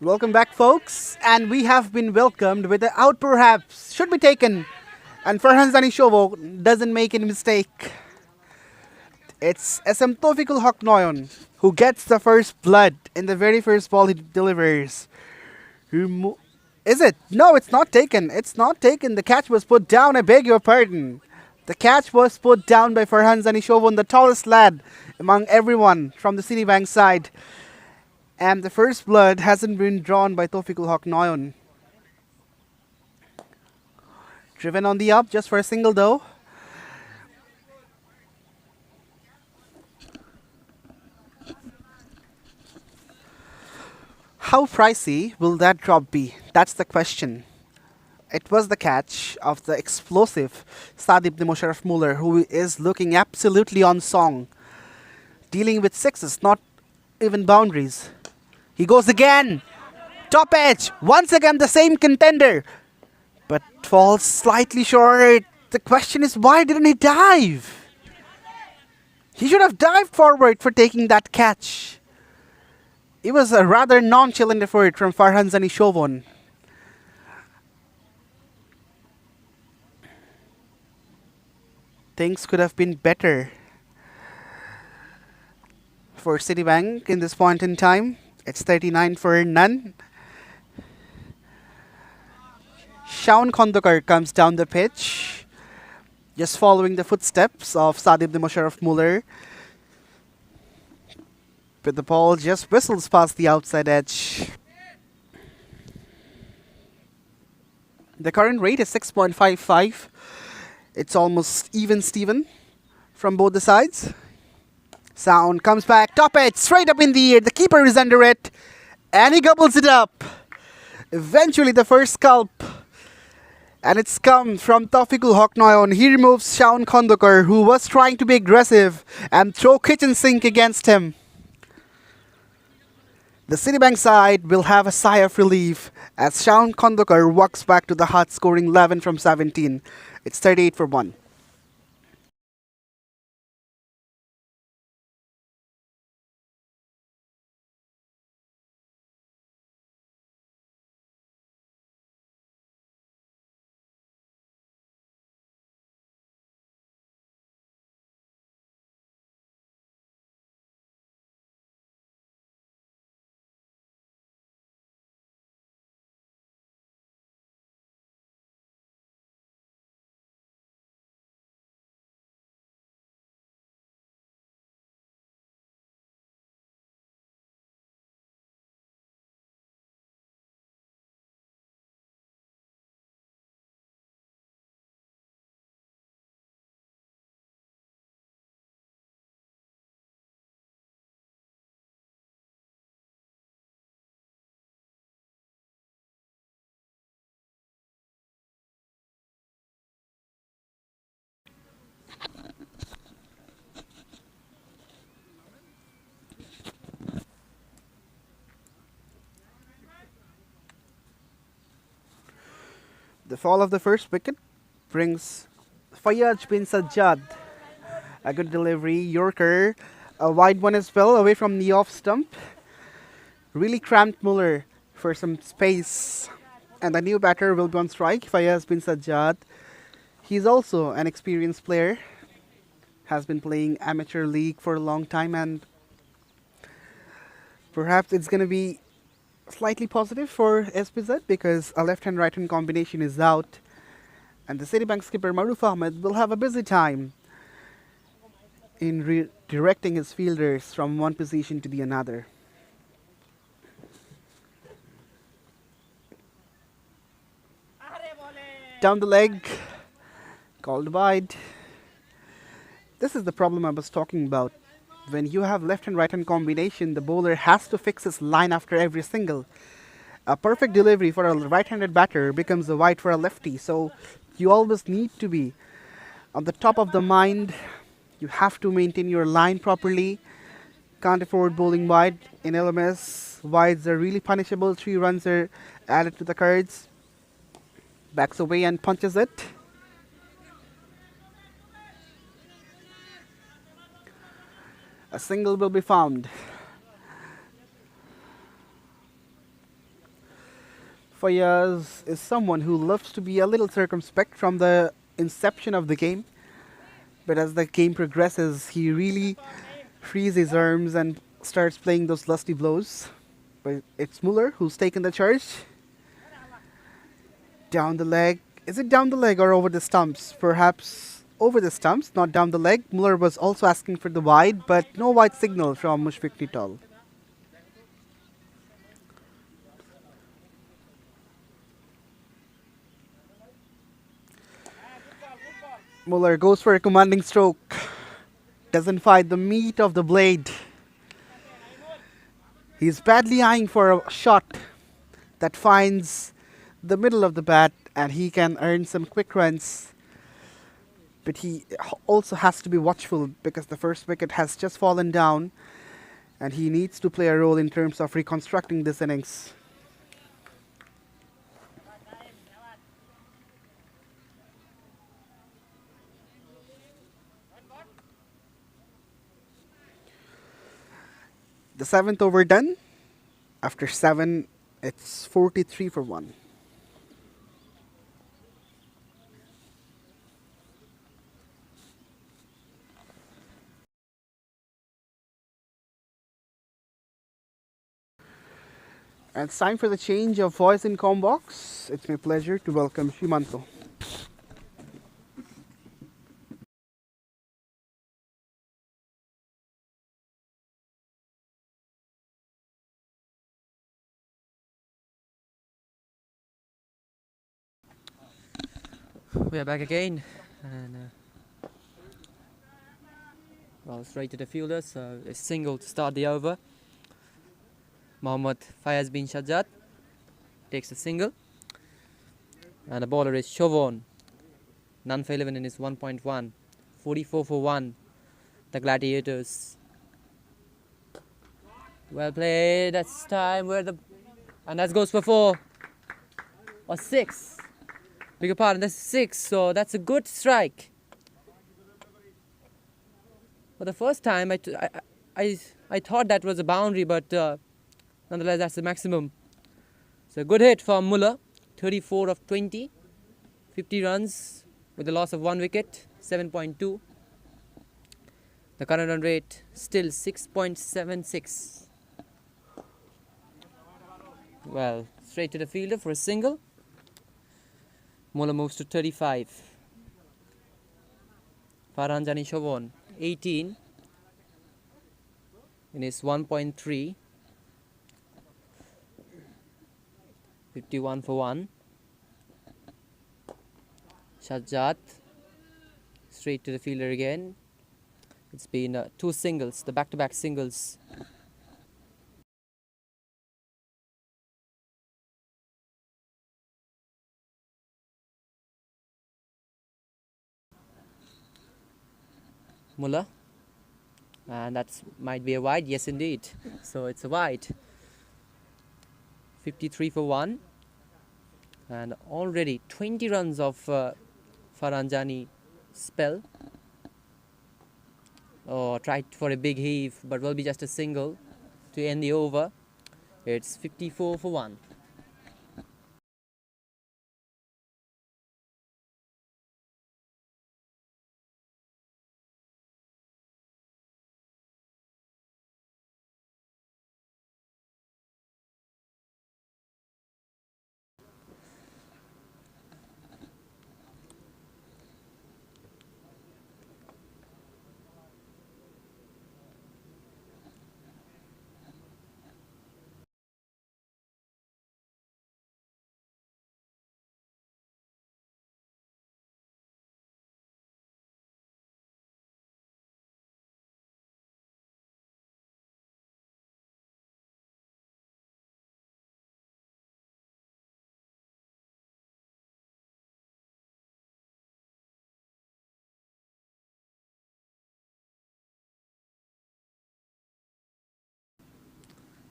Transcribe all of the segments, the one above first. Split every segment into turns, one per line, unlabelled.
Welcome back, folks, and we have been welcomed with the out perhaps should be taken, and Farhan Shovo doesn't make any mistake. It's asymptotical Hoknoyon who gets the first blood in the very first ball he delivers. Is it? No, it's not taken. It's not taken. The catch was put down. I beg your pardon. The catch was put down by Farhan Zanishovon, the tallest lad among everyone from the Citibank side. And the first blood hasn't been drawn by Tofikul Hoknoyon. Driven on the up just for a single though. How pricey will that drop be? That's the question. It was the catch of the explosive Sadib Musharraf Muller, who is looking absolutely on song. Dealing with sixes, not even boundaries. He goes again. Top edge. Once again the same contender. But falls slightly short. The question is, why didn't he dive? He should have dived forward for taking that catch. It was a rather nonchalant effort from Farhan Zanishovon. Things could have been better for Citibank in this point in time. It's 39 for none. Shaun Kondokar comes down the pitch, just following the footsteps of Sadib Musharraf Muller. But the ball just whistles past the outside edge. The current rate is 6.55. It's almost even Steven from both the sides. Sound comes back, top edge, straight up in the air. The keeper is under it, and he gobbles it up. Eventually the first scalp. And it's come from Taufikul Hoknoyon. He removes Shaun Kondokar, who was trying to be aggressive and throw kitchen sink against him. The Citibank side will have a sigh of relief as Shaun Kondokar walks back to the hut, scoring 11 from 17. It's 38 for 1. The fall of the first wicket brings Fayyaz bin Sajjad. A good delivery, Yorker. A wide one as well, away from the off stump. Really cramped Muller for some space. And the new batter will be on strike, Fayyaz bin Sajjad. He's also an experienced player. Has been playing amateur league for a long time, and perhaps it's going to be slightly positive for SPZ because a left-hand right-hand combination is out, and the Citibank skipper Maruf Ahmed will have a busy time in directing his fielders from one position to the another. Down the leg, called wide. This is the problem I was talking about. When you have left and right hand combination, the bowler has to fix his line after every single. A perfect delivery for a right-handed batter becomes a wide for a lefty. So you always need to be on the top of the mind. You have to maintain your line properly. Can't afford bowling wide. In LMS, wides are really punishable. 3 runs are added to the cards. Backs away and punches it. A single will be found. Fayaz is someone who loves to be a little circumspect from the inception of the game, but as the game progresses, he really frees his arms and starts playing those lusty blows. But it's Muller who's taken the charge. Down the leg. Is it down the leg or over the stumps? Perhaps over the stumps, not down the leg. Muller was also asking for the wide, but no wide signal from Mushfiq Nital. Muller goes for a commanding stroke. Doesn't find the meat of the blade. He's badly eyeing for a shot that finds the middle of the bat and he can earn some quick runs. But he also has to be watchful because the first wicket has just fallen down and he needs to play a role in terms of reconstructing this innings. The seventh over done. After 7, it's 43 for 1. And it's time for the change of voice in Combox. It's my pleasure to welcome Shimanto.
We are back again, and well, straight to the fielders. A single to start the over. Mohammad Fayaz bin Shajjat takes a single, and the bowler is Chauvin. None for 11 in his 1.1, 44 for 1. The Gladiators. Well played. That's time where and that goes for 4 or 6. Beg your pardon, that's 6, so that's a good strike. For the first time, I thought that was a boundary, but nonetheless, that's the maximum. So, good hit from Muller, 34 of 20, 50 runs with a loss of 1 wicket, 7.2. The current run rate still 6.76. Well, straight to the fielder for a single. Muller moves to 35. Farhanjani Chauvin, 18 in his 1.3. 51 for 1. Shajjat, straight to the fielder again. It's been 2 singles, the back-to-back singles. Muller, and that might be a wide. Yes, indeed. So it's a wide. 53 for 1, and already 20 runs of Farhanjani spell. Oh, tried for a big heave, but will be just a single to end the over. It's 54 for 1.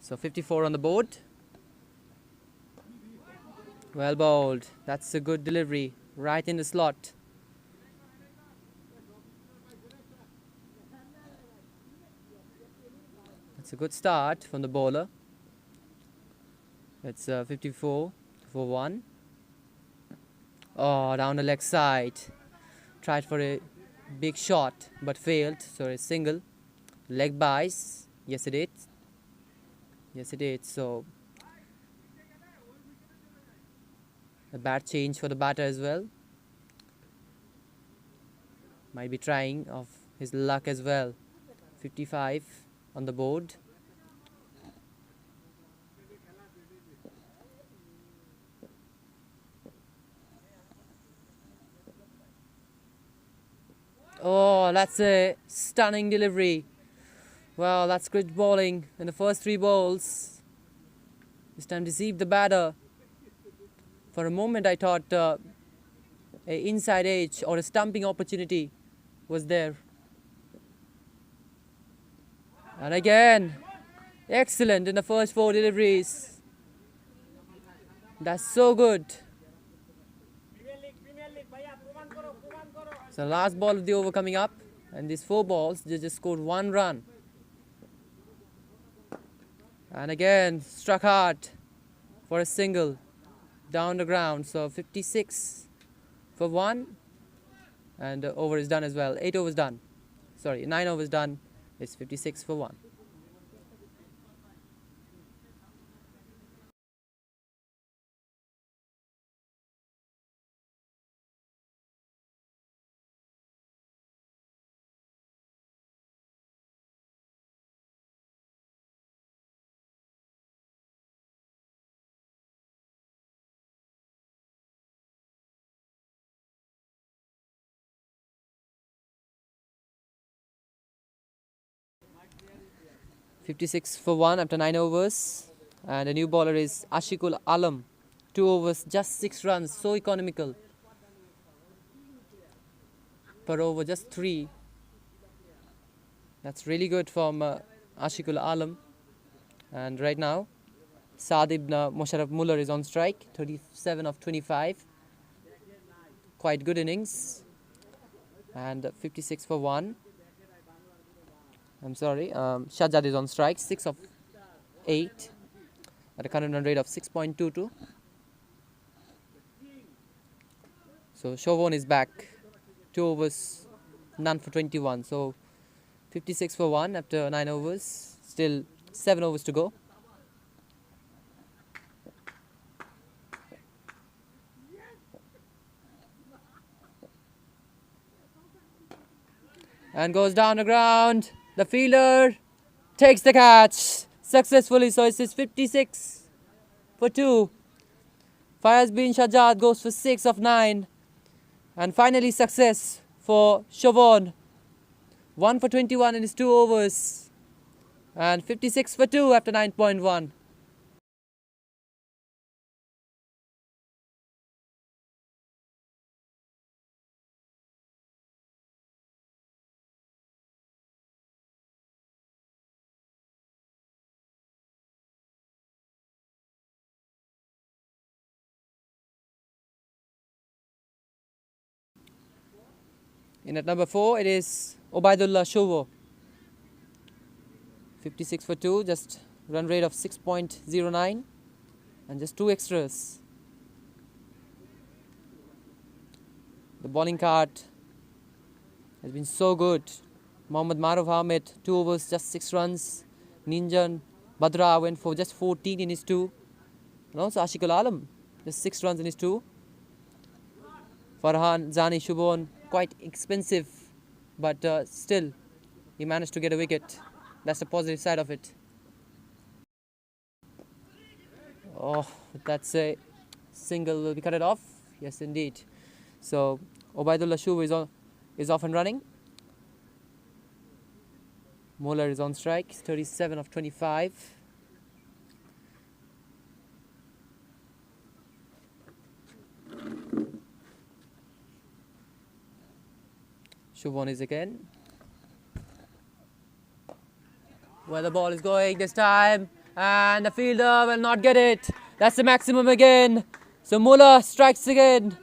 So 54 on the board. Well bowled. That's a good delivery. Right in the slot. That's a good start from the bowler. It's 54 for 1. Oh, down the leg side. Tried for a big shot but failed. So a single. Leg buys. Yes, it did. Yes, it did. So a bad change for the batter as well. Might be trying of his luck as well. 55 on the board. Oh, that's a stunning delivery. Well, that's good bowling in the first 3 balls. This time deceived the batter. For a moment I thought a inside edge or a stumping opportunity was there. And again, excellent in the first 4 deliveries. That's so good. So last ball of the over coming up, and these 4 balls, they just scored 1 run. And again, struck hard for a single down the ground. So 56 for 1, and the over is done as well. 8 overs done. Sorry, 9 overs done. It's 56 for 1. .56 for 1 after 9 overs, and the new bowler is Ashikul Alam. 2 overs, just 6 runs, so economical. Per over, just 3. That's really good from Ashikul Alam. And right now, Saad ibn Mosharraf Muller is on strike, 37 of 25. Quite good innings. And 56 for 1. I'm sorry, Shahzad is on strike, 6 of 8 at a current run rate of 6.22. So Chauvin is back, 2 overs, none for 21. So 56 for 1 after 9 overs, still 7 overs to go. And goes down the ground. The fielder takes the catch successfully. So it's 56 for 2. Fayaz bin Shahzad goes for 6 of 9. And finally success for Chauvin. 1 for 21 in his 2 overs. And 56 for 2 after 9.1. In at number 4, it is Obaidullah Shovo. 56 for 2, just run rate of 6.09 and just 2 extras. The bowling card has been so good. Mohammad Maruf Ahmed, 2 overs, just 6 runs. Ninjan Badra went for just 14 in his 2. And also Ashikul Alam, just 6 runs in his 2. Farhan Zani Shubon, quite expensive, but still he managed to get a wicket. That's the positive side of it. Oh, that's a single. Will be cut it off? Yes, indeed. So Obaidullah Shuv is off and running. Muller is on strike, 37 of 25. Shubon is again. Where the ball is going this time, and the fielder will not get it. That's the maximum again. So Muller strikes again.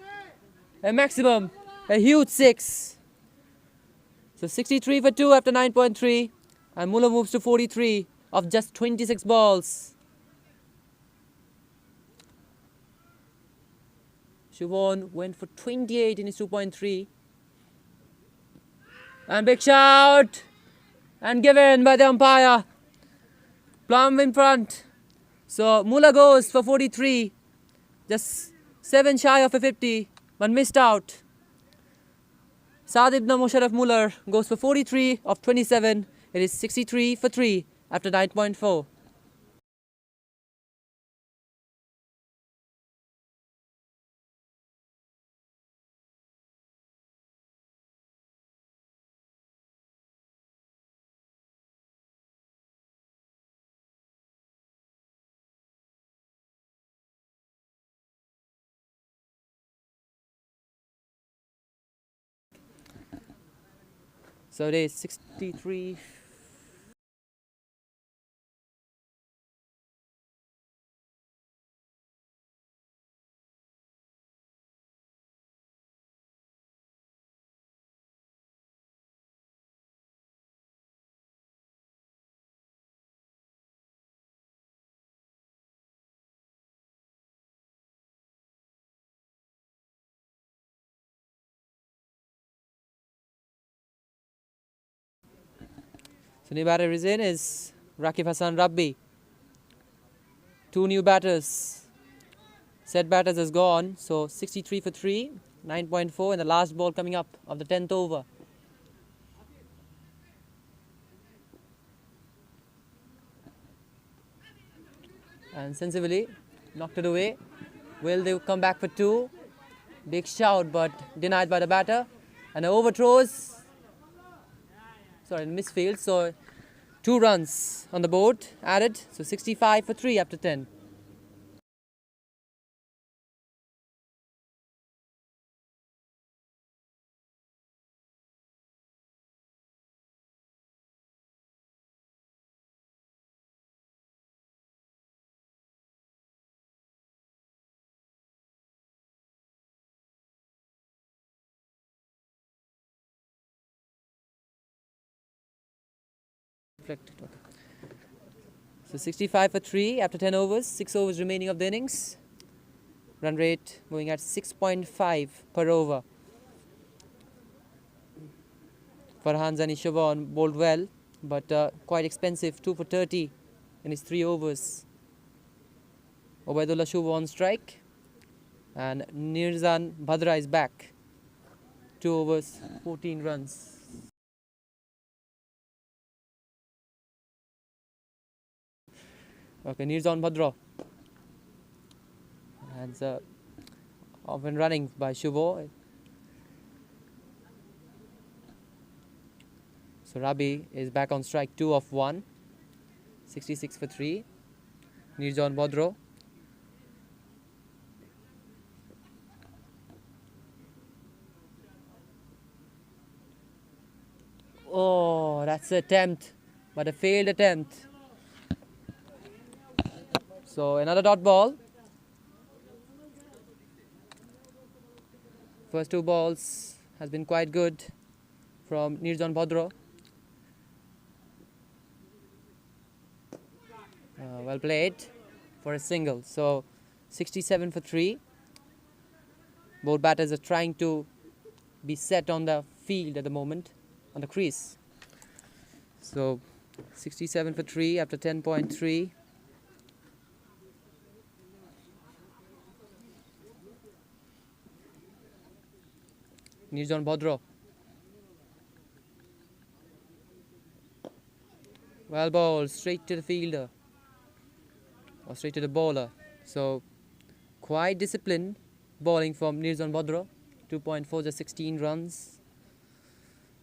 A maximum, a huge 6. So 63 for 2 after 9.3, and Muller moves to 43 of just 26 balls. Shubham went for 28 in his 2.3. And big shout! And given by the umpire. Plum in front. So Muller goes for 43. Just 7 shy of a 50, but missed out. Sadib Musharraf Muller goes for 43 of 27. It is 63 for 3 after 9.4. So it is 63. So new batter is in is Rakib Hassan Rabbi. 2 new batters. Set batters is gone. So 63 for 3, 9.4, and the last ball coming up of the 10th over. And sensibly knocked it away. Will they come back for 2? Big shout, but denied by the batter. And the overthrows. Sorry, misfield. So 2 runs on the board added. So 65 for 3 after 10. So 65 for 3 after 10 overs. 6 overs remaining of the innings. Run rate moving at 6.5 per over. Farhan Zani Shubham bowled well, but quite expensive. 2 for 30 in his 3 overs. Ubaidullah Shubham on strike. And Nirzan Bhadra is back. 2 overs, 14 runs. Okay, Nirzan Bhadra. And off and running by Shubho. So Rabi is back on strike, 2 of 1. 66 for 3. Nirzan Bhadra. Oh, that's an attempt, but a failed attempt. So another dot ball. First 2 balls has been quite good from Nirzan Bhadra. Well played for a single. So 67 for 3. Both batters are trying to be set on the field at the moment, on the crease. So 67 for 3 after 10.3. Nirzan Bhadra. Well ball, straight to the fielder. Or straight to the bowler. So quite disciplined bowling from Nirzan Bhadra. 2.4 just 16 runs.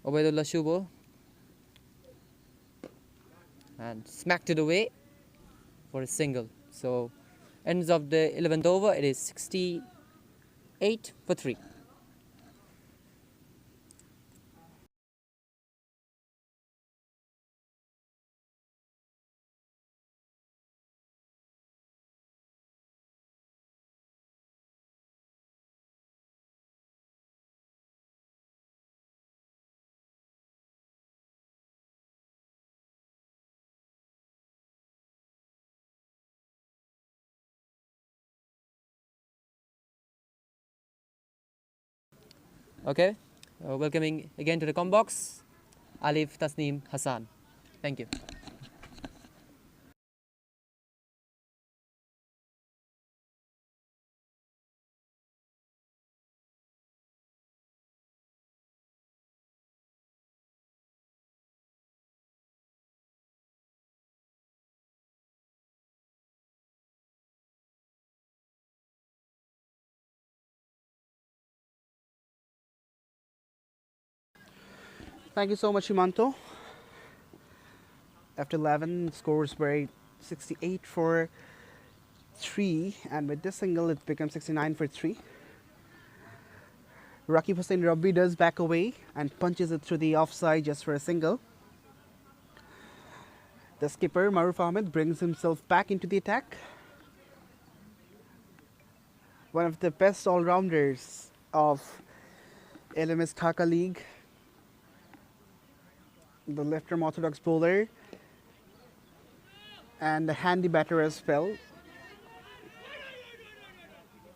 Ubaidullah Shubho. And smacked it away for a single. So ends of the 11th over, it is 68 for 3. Okay, welcoming again to the com box, Alif Tasneem Hassan. Thank you.
Thank you so much, Himanto. After 11, scores were 68 for 3, and with this single, it becomes 69 for 3. Rakib Hussain Rabbi does back away and punches it through the offside just for a single. The skipper, Maruf Ahmed, brings himself back into the attack. One of the best all-rounders of LMS Dhaka League. The left-arm orthodox bowler and a handy batter as well.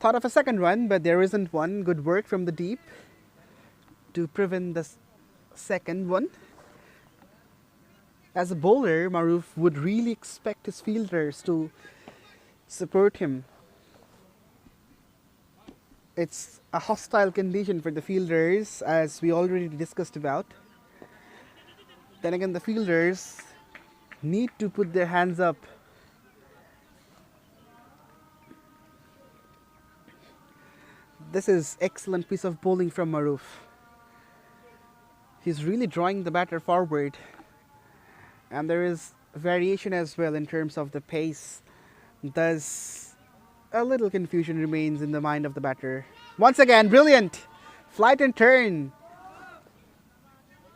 Thought of a second run, but there isn't one. Good work from the deep to prevent the second one. As a bowler, Maruf would really expect his fielders to support him. It's a hostile condition for the fielders, as we already discussed about. Then again, the fielders need to put their hands up. This is excellent piece of bowling from Maruf. He's really drawing the batter forward, and there is variation as well in terms of the pace. Thus, a little confusion remains in the mind of the batter. Once again, brilliant flight and turn.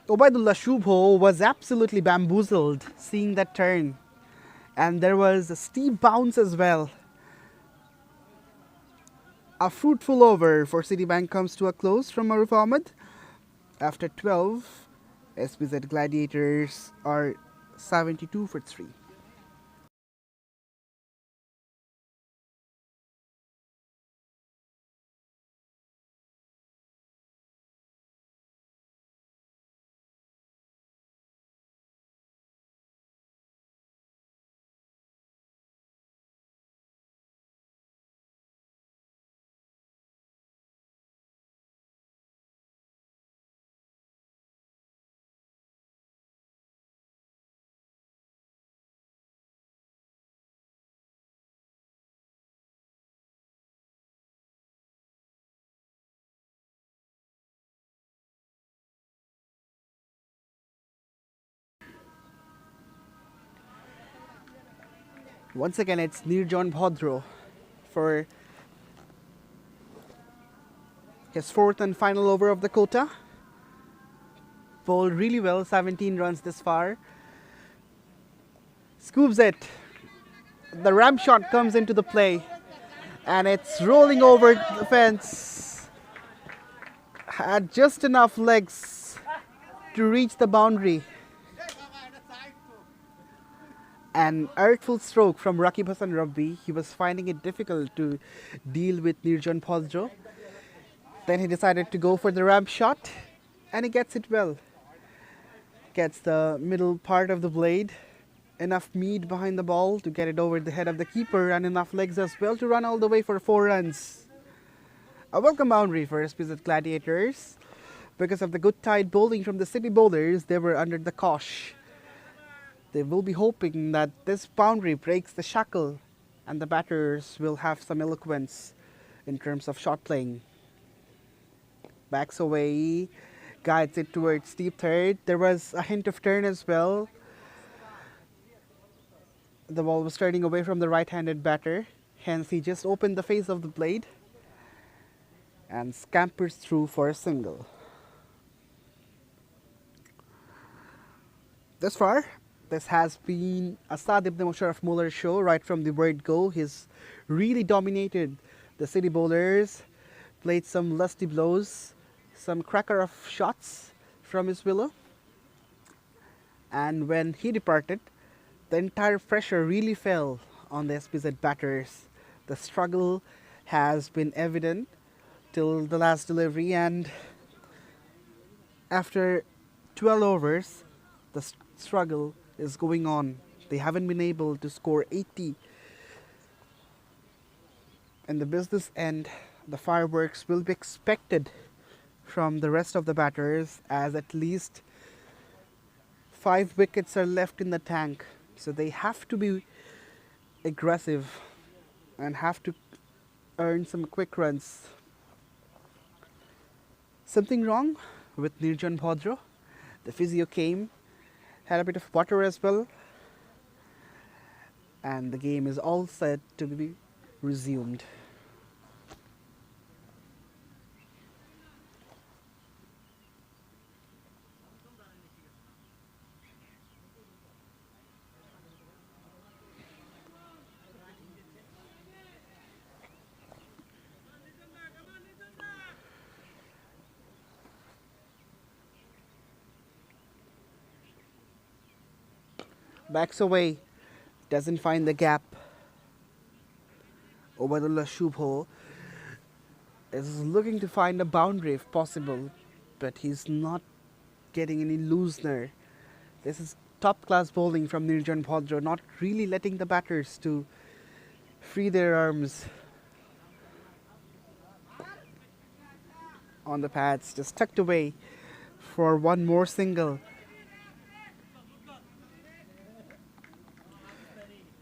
Obaidullah Shubho was absolutely bamboozled seeing that turn, and there was a steep bounce as well. A fruitful over for Citibank comes to a close from Maruf Ahmed. After 12, SPZ Gladiators are 72 for 3. Once again, it's Nirjan Bhodro for his fourth and final over of the quota. Bowled really well, 17 runs this far. Scoops it. The ramp shot comes into the play, and it's rolling over the fence. Had just enough legs to reach the boundary. An artful stroke from Rakib Hassan Rabbi. He was finding it difficult to deal with Nirjan Bhodro. Then he decided to go for the ramp shot, and he gets it well. Gets the middle part of the blade, enough meat behind the ball to get it over the head of the keeper, and enough legs as well to run all the way for 4 runs. A welcome boundary for SPZ Gladiators. Because of the good tide bowling from the City bowlers, they were under the cosh. They will be hoping that this boundary breaks the shackle, and the batters will have some eloquence in terms of shot playing. Backs away, guides it towards deep third. There was a hint of turn as well. The ball was turning away from the right-handed batter. Hence, he just opened the face of the blade and scampers through for a single. Thus far, this has been a Saad Ibn Musharraf Muller show right from the word go. He's really dominated the City bowlers, played some lusty blows, some cracker of shots from his willow. And when he departed, the entire pressure really fell on the SPZ batters. The struggle has been evident till the last delivery, and After 12 overs, the struggle is going on. They haven't been able to score 80. In the business end, the fireworks will be expected from the rest of the batters, as at least 5 wickets are left in the tank. So they have to be aggressive and have to earn some quick runs. Something wrong with Nirjan Bhadra? The physio came, had a bit of water as well, and the game is all set to be resumed. Backs away, doesn't find the gap. Obadullah Shubho is looking to find a boundary if possible, but he's not getting any loosener. This is top class bowling from Nirjan Bhadra, not really letting the batters to free their arms on the pads, just tucked away for one more single.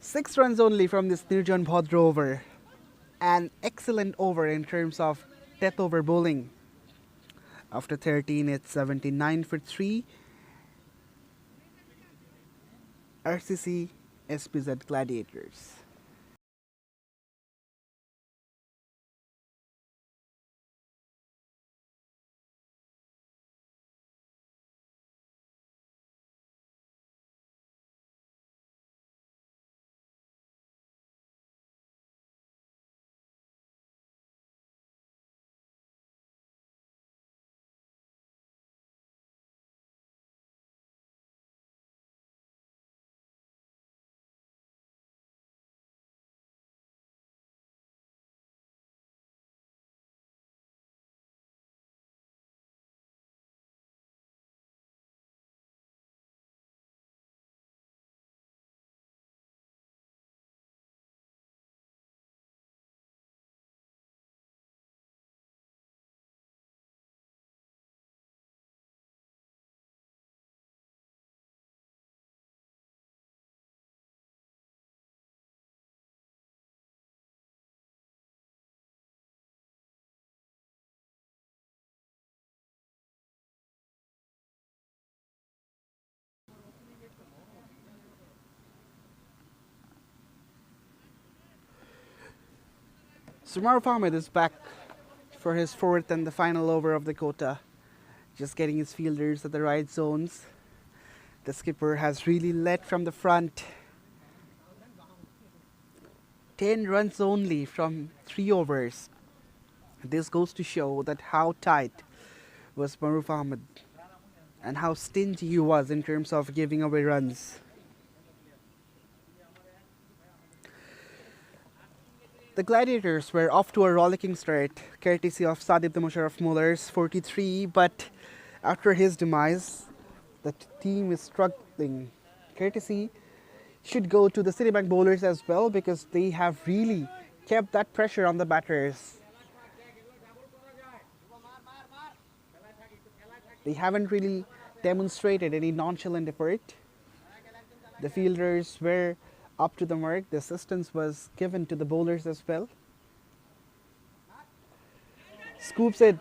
6 runs only from this Nirjan Bhadra over. An excellent over in terms of death over bowling. After 13, it's 79 for 3. RCC SPZ Gladiators. Maruf Ahmed is back for his 4th and the final over of the quota. Just getting his fielders at the right zones. The skipper has really led from the front. 10 runs only from 3 overs. This goes to show that how tight was Maruf Ahmed and how stingy he was in terms of giving away runs. The Gladiators were off to a rollicking start, courtesy of Sadib the Musharraf Muller's 43, but after his demise, the team is struggling. Courtesy should go to the Citibank bowlers as well, because they have really kept that pressure on the batters. They haven't really demonstrated any nonchalant effort. The fielders were up to the mark. The assistance was given to the bowlers as well. Scoops it.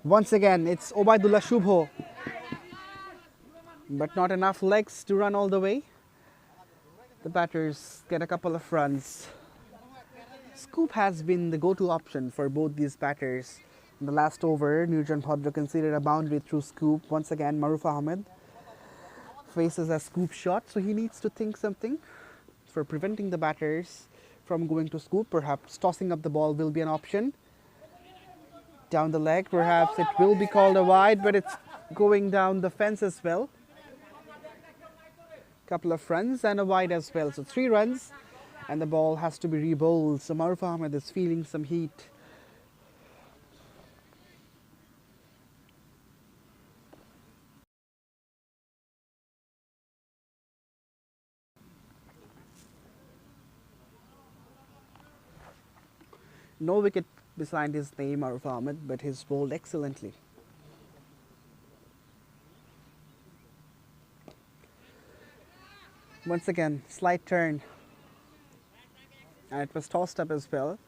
Once again, it's Obaidullah Shubho. But not enough legs to run all the way. The batters get a couple of runs. Scoop has been the go-to option for both these batters. In the last over, Nirjan Bhadra conceded a boundary through scoop. Once again, Maruf Ahmed faces a scoop shot, so he needs to think something for preventing the batters from going to scoop. Perhaps tossing up the ball will be an option. Down the leg, perhaps it will be called a wide, but it's going down the fence as well. Couple of runs and a wide as well. So 3 runs and the ball has to be re-bowled. So Maruf Ahmed is feeling some heat. No wicket beside his name or format, but he's bowled excellently. Once again, slight turn, and it was tossed up as well.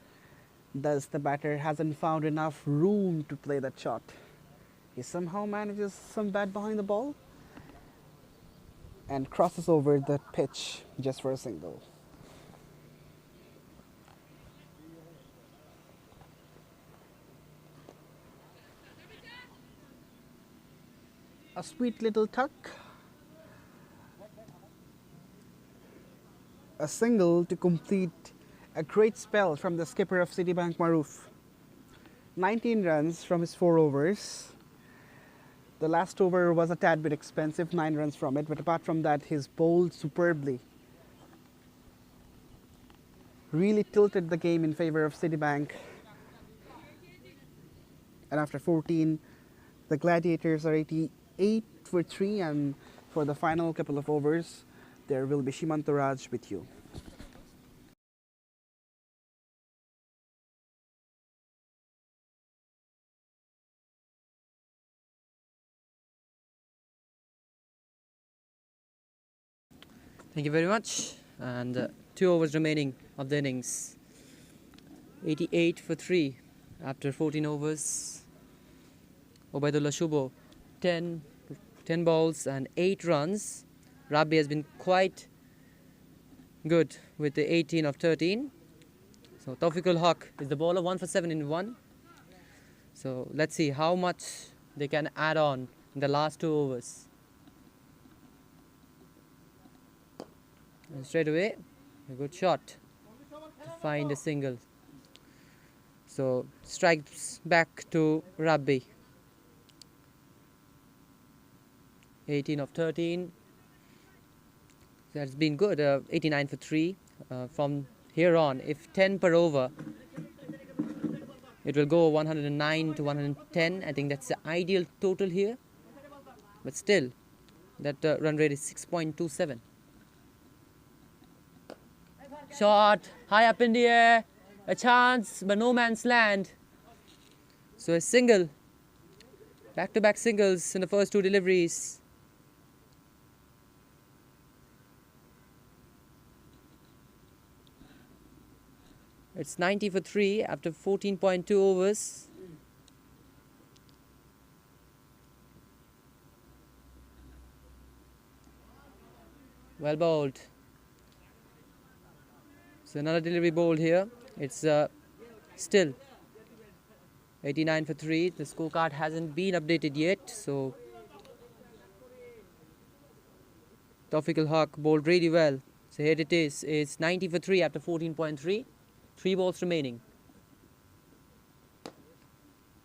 Thus, the batter hasn't found enough room to play that shot. He somehow manages some bat behind the ball and crosses over the pitch just for a single. A sweet little tuck. A single to complete a great spell from the skipper of Citibank, Maroof. 19 runs from his 4 overs. The last over was a tad bit expensive, 9 runs from it, but apart from that, he's bowled superbly. Really tilted the game in favor of Citibank. And after 14, the Gladiators are 88 for 3, and for the final couple of overs, there will be Shimantaraj with you.
Thank you very much. And 2 overs remaining of the innings. 88 for 3 after 14 overs. Obaidullah Shubo, 10 balls and 8 runs. Rabbi has been quite good with the 18 of 13. So Tawfiqul Haq is the bowler, 1 for 7 in 1. So let's see how much they can add on in the last 2 overs. And straight away, a good shot to find a single. So strikes back to Rabbi. 18 of 13. That's been good. 89 for 3. From here on, if 10 per over, it will go 109 to 110. I think that's the ideal total here. But still, that run rate is 6.27. Shot, high up in the air, a chance, but no man's land. So a single, back-to-back singles in the first 2 deliveries. It's 90 for 3 after 14.2 overs. Well bowled. So another delivery bowled here. It's still 89 for 3. The scorecard hasn't been updated yet. So Tawfiqul Haq bowled really well. So here it is. It's 90 for 3 after 14.3. 3 balls remaining.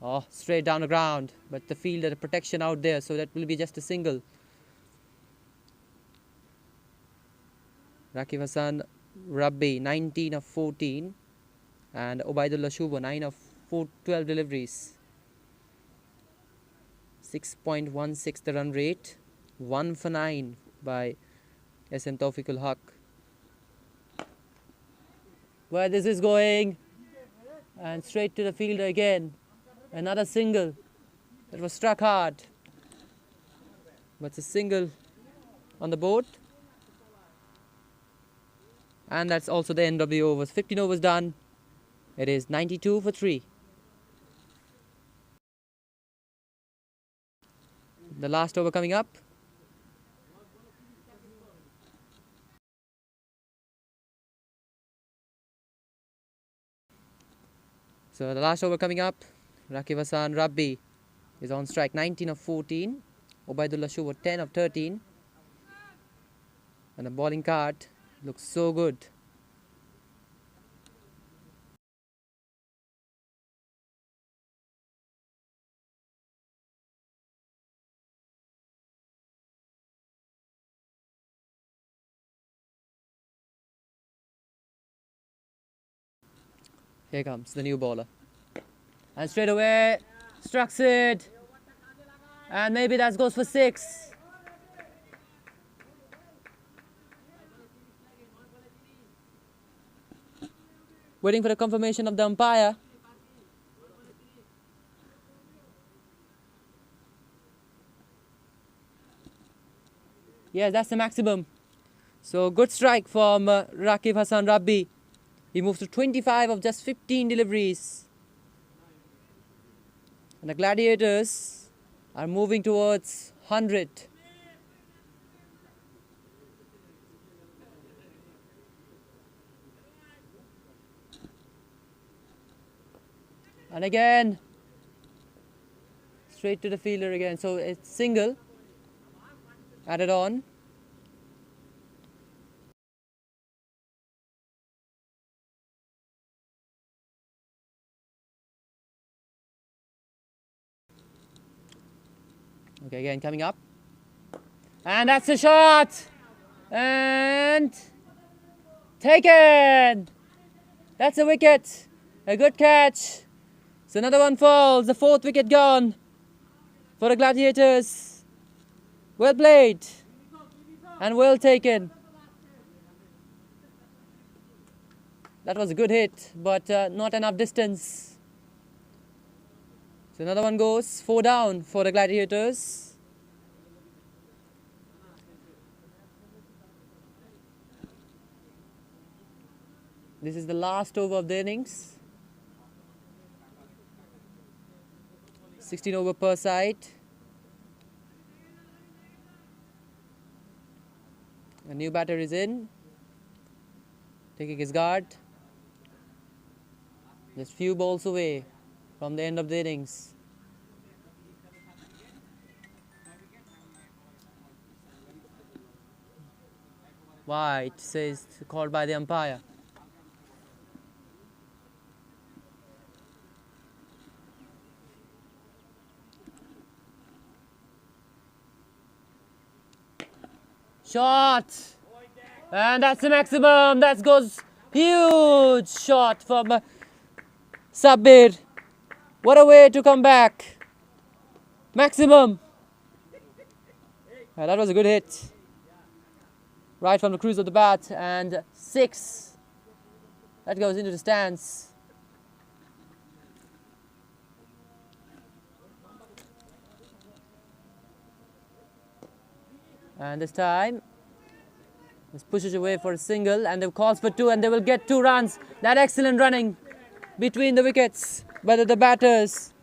Oh, straight down the ground. But the fielder, the protection out there. So that will be just a single. Rakib Hassan Rabbi, 19 of 14, and Obaidullah Shubo, 9 of 12 deliveries. 6.16 the run rate, 1 for 9 by SM Tawfiqul Haq. Where this is going, and straight to the fielder again. Another single that was struck hard, but it's a single on the board. And that's also the end of the overs. 15 overs done. It is 92 for 3. The last over coming up. So the last over coming up. Rakib Hassan Rabbi is on strike, 19 of 14. Obaidullah Shubo, 10 of 13. And the bowling card looks so good. Here comes the new bowler. And straight away, struck it. And maybe that goes for 6. Waiting for the confirmation of the umpire. Yes, that's the maximum. So good strike from Rakib Hassan Rabbi. He moves to 25 of just 15 deliveries. And the Gladiators are moving towards 100. And again, straight to the fielder again. So it's single, added on. Okay, again coming up. And that's a shot! And taken! That's a wicket. A good catch. So another one falls. The fourth wicket gone for the Gladiators. Well played and well taken. That was a good hit, but not enough distance. So another one goes. 4 down for the Gladiators. This is the last over of the innings. 16 over per side. A new batter is in, taking his guard. Just few balls away from the end of the innings. White says called by the umpire. Shot! And that's the maximum. That goes huge shot from Sabir. What a way to come back. Maximum. That was a good hit. Right from the cruise of the bat, and 6. That goes into the stands. And this time, this pushes away for a single, and they calls for 2, and they will get 2 runs. That excellent running between the wickets by the batters.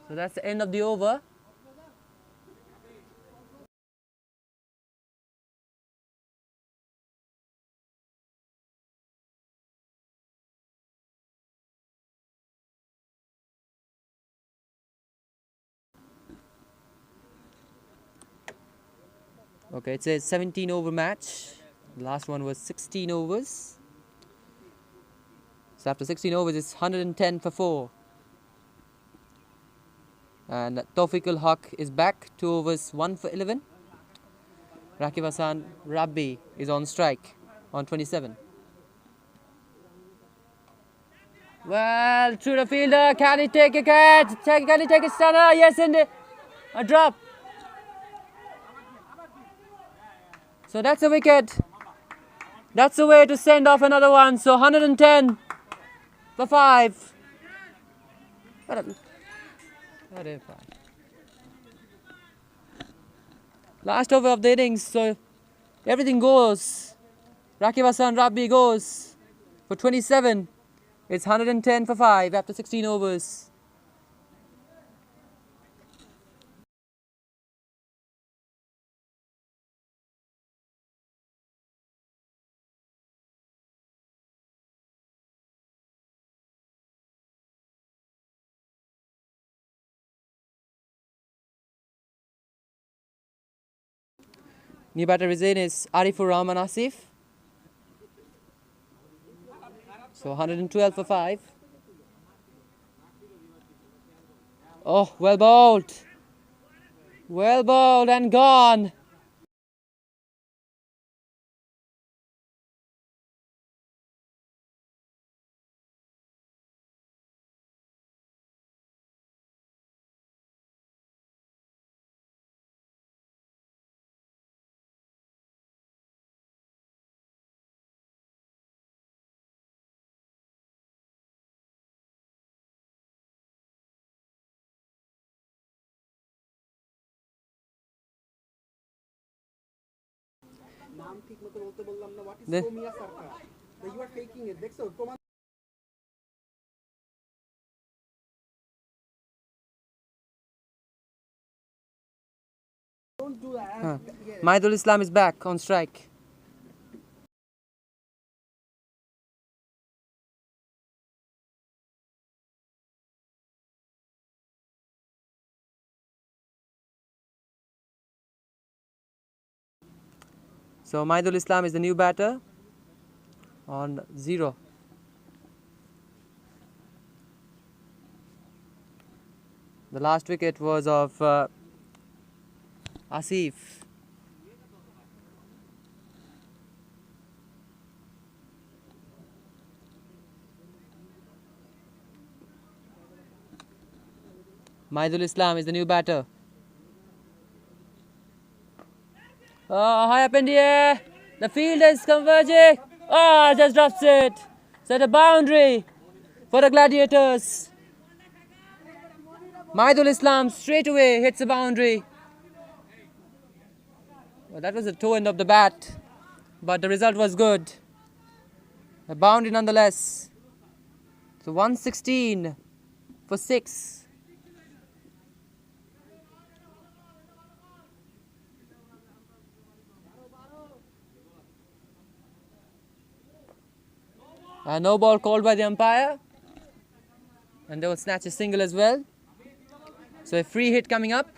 So that's the end of the over. Okay, it's a 17 over match. The last one was 16 overs. So after 16 overs, it's 110 for 4. And Tawfiq Haq is back, 2 overs, 1 for 11. Rakib Hassan Rabbi is on strike on 27. Well, through the fielder, can he take a catch? Can he take a stunner? Yes, and a drop. So that's a wicket. That's a way to send off another one. So 110 for 5. Last over of the innings, so everything goes. Rakib Hassan Rabbi goes for 27. It's 110 for 5 after 16 overs. New batter is in is Arifur Rahman Asif. So 112 for 5. Oh, well bowled. Well bowled and gone. The-
You are faking it. Don't do that.
Huh. Maidul Islam is back on strike. So Maidul Islam is the new batter on 0. The last wicket was of Asif. Maidul Islam is the new batter. Oh, high up in the air. The field is converging. Oh, just drops it. So the boundary for the Gladiators. Maidul Islam straight away hits the boundary. Well, that was the toe end of the bat, but the result was good. A boundary nonetheless. So 116 for 6. No ball called by the umpire. And they will snatch a single as well. So a free hit coming up.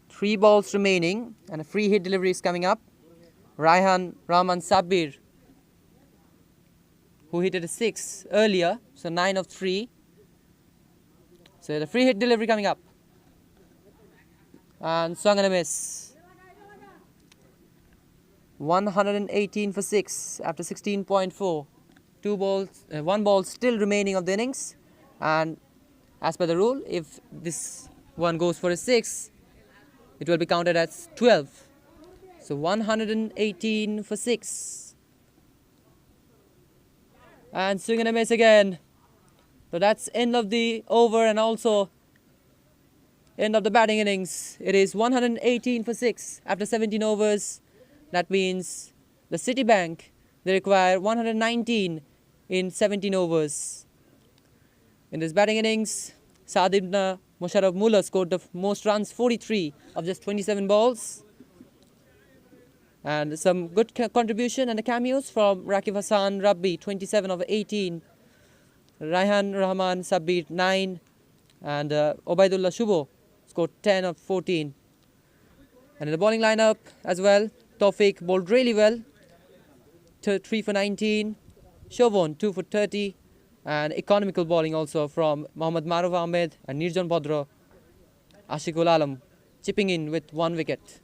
Three balls remaining and a free hit delivery is coming up. Raihan Rahman Sabir, who hit at a 6 earlier, so 9 of 3. So the free hit delivery coming up. And swung and a miss. 118 for 6 after 16.4. One ball still remaining of the innings. And as per the rule, if this one goes for a 6, it will be counted as 12. So 118 for 6. And swing and a miss again. So that's end of the over and also end of the batting innings. It is 118 for 6 after 17 overs. That means the Citibank, they require 119 in 17 overs. In this batting innings, Saad ibn Musharraf Mullah scored the most runs, 43 of just 27 balls. And some good contribution and the cameos from Rakib Hassan Rabbi, 27 of 18. Raihan Rahman Sabir, 9. And Obaidullah Shubo scored 10 of 14. And in the bowling lineup as well, Tawfiq bowled really well, 3 for 19. Shovon, 2 for 30. And economical bowling also from Mohammad Maruf Ahmed and Nirjan Bhadra. Ashikul Alam chipping in with 1 wicket.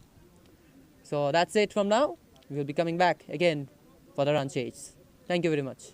So that's it from now. We will be coming back again for the run chase. Thank you very much.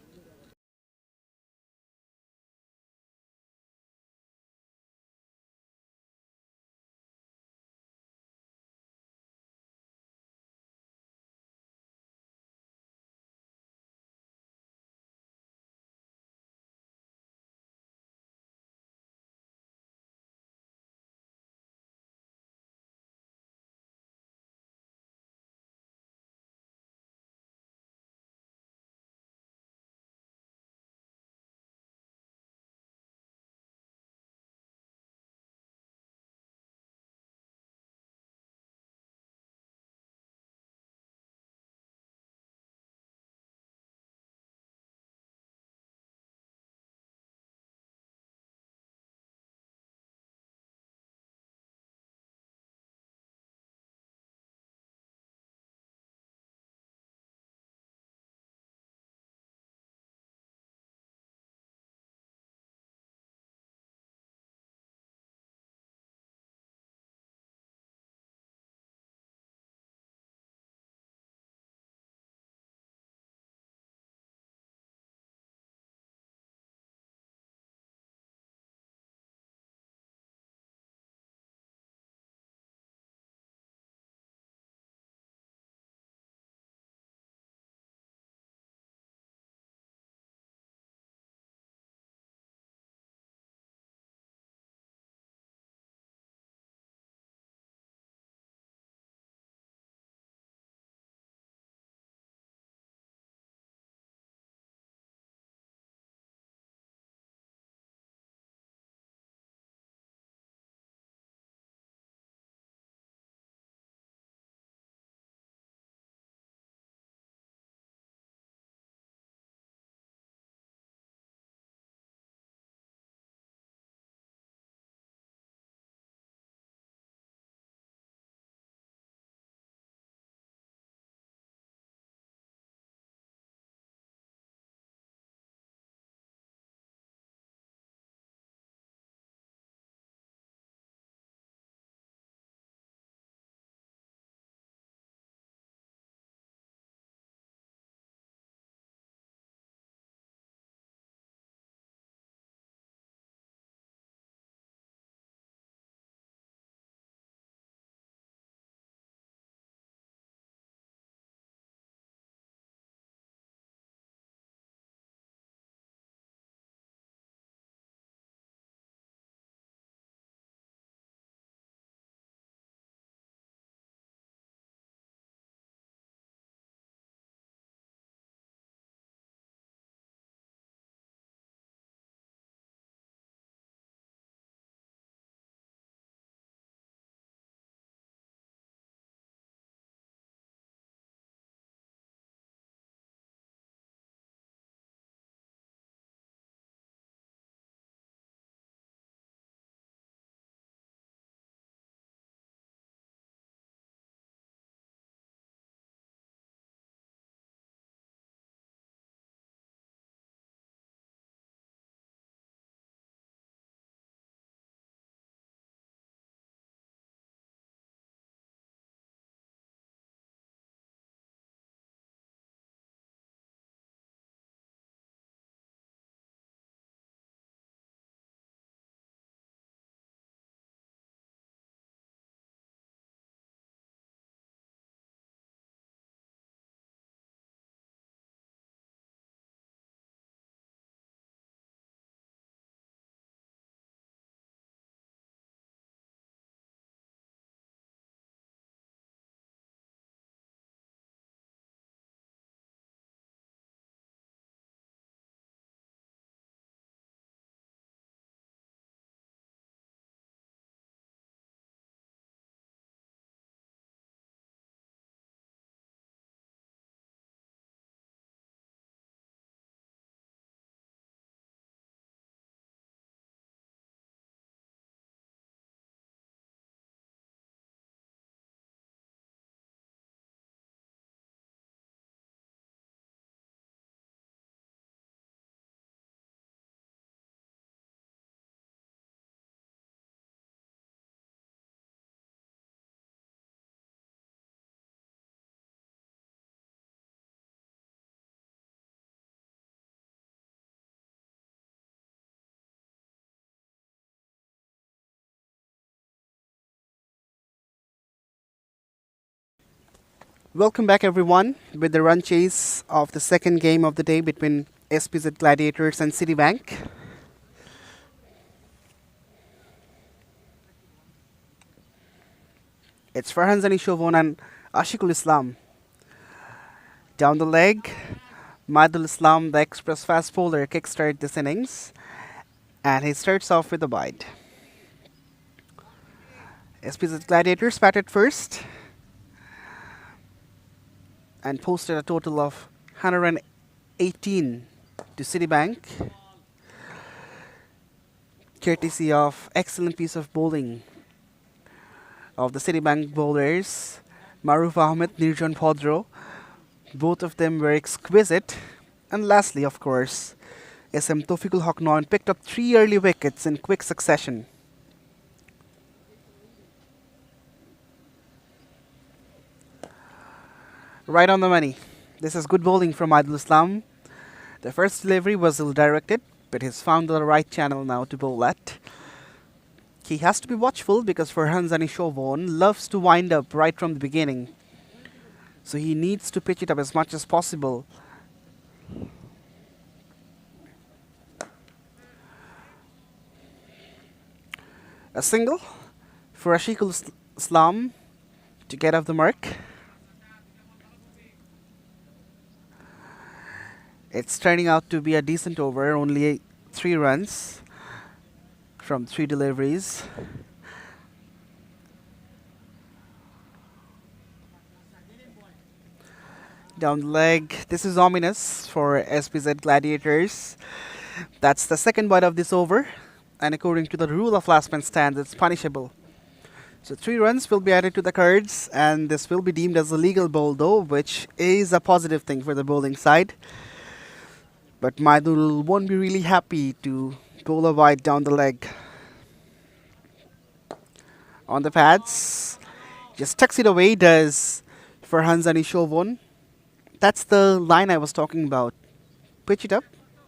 Welcome back, everyone, with the run chase of the second game of the day between SPZ Gladiators and Citibank. It's Farhan Zani Shovon and Ashikul Islam. Down the leg, Madul Islam, the express fast bowler, kickstart this innings, and he starts off with a wide. SPZ Gladiators batted first and posted a total of 118 to Citibank, courtesy of excellent piece of bowling of the Citibank bowlers, Maruf Ahmed, Nirjan Podro. Both of them were exquisite. And lastly, of course, SM Tofikul Hoknon picked up 3 early wickets in quick succession. Right on the money. This is good bowling from Adil Islam. The first delivery was ill-directed, but he's found the right channel now to bowl at. He has to be watchful because Farhan Zani Shovon loves to wind up right from the beginning. So he needs to pitch it up as much as possible. A single for Ashikul Islam to get off the mark. It's turning out to be a decent over, only 3 runs from 3 deliveries. Down the leg, this is ominous for SPZ Gladiators. That's the second bite of this over, and according to the rule of last man stands, it's punishable. So 3 runs will be added to the cards, and this will be deemed as a legal bowl though, which is a positive thing for the bowling side. But Maidul won't be really happy to bowl a wide down the leg. On the pads, just tucks it away, does Farhan Zani Shovon. That's the line I was talking about. Pitch it up,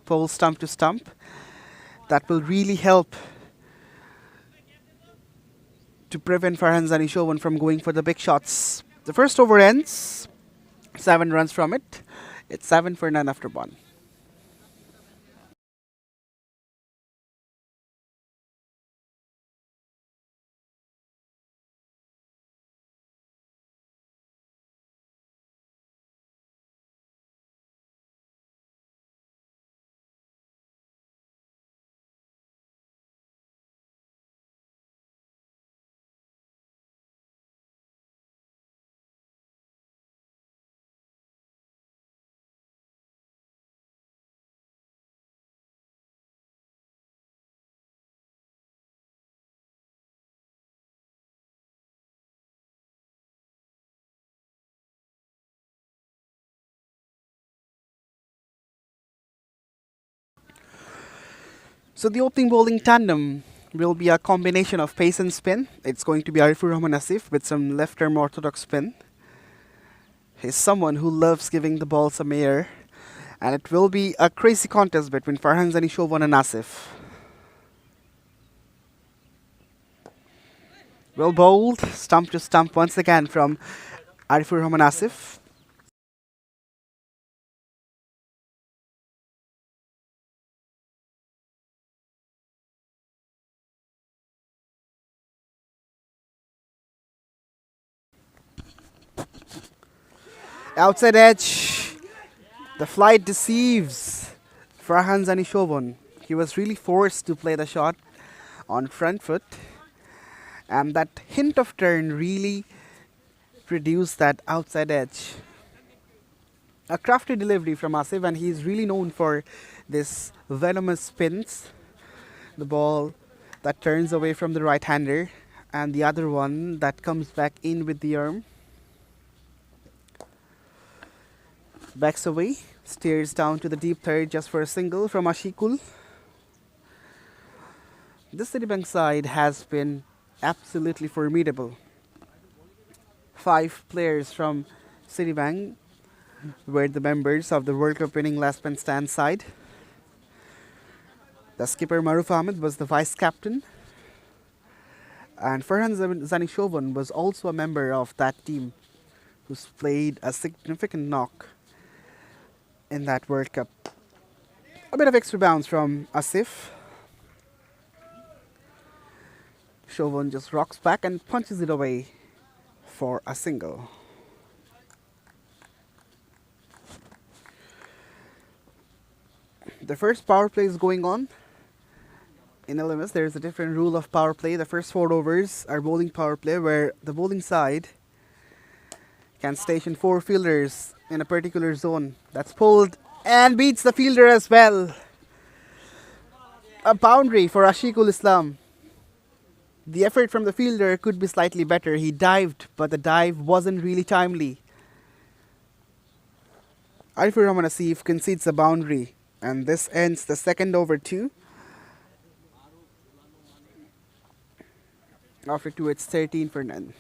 bowl stump to stump. That will really help to prevent Farhan Zani Shovon from going for the big shots. The first over ends, 7 runs from it. It's 7 for none after 1. So the opening bowling tandem will be a combination of pace and spin. It's going to be Arifur Rahman Asif with some left-arm orthodox spin. He's someone who loves giving the ball some air. And it will be a crazy contest between Farhan Zani Shovon and Asif. Well bowled, stump to stump once again from Arifur Rahman Asif. Outside edge. The flight deceives Farhan Zani Shovon. He was really forced to play the shot on front foot. And that hint of turn really produced that outside edge. A crafty delivery from Asif, and he's really known for this venomous spins. The ball that turns away from the right hander, and the other one that comes back in with the arm. Backs away, steers down to the deep third just for a single from Ashikul. This Citibank side has been absolutely formidable. 5 players from Citibank were the members of the World Cup winning last man stand side. The skipper Maruf Ahmed was the vice captain, and Farhan Zani Shovon was also a member of that team who's played a significant knock in that World Cup. A bit of extra bounce from Asif. Chauvin just rocks back and punches it away for a single. The first power play is going on. In LMS, there is a different rule of power play. The first 4 overs are bowling power play, where the bowling side can station 4 fielders in a particular zone. That's pulled and beats the fielder as well. A boundary for Ashiqul Islam. The effort from the fielder could be slightly better. He dived, but the dive wasn't really timely. Arifur Rahman Asif concedes a boundary, and this ends the second over 2. After 2, it's 13 for none.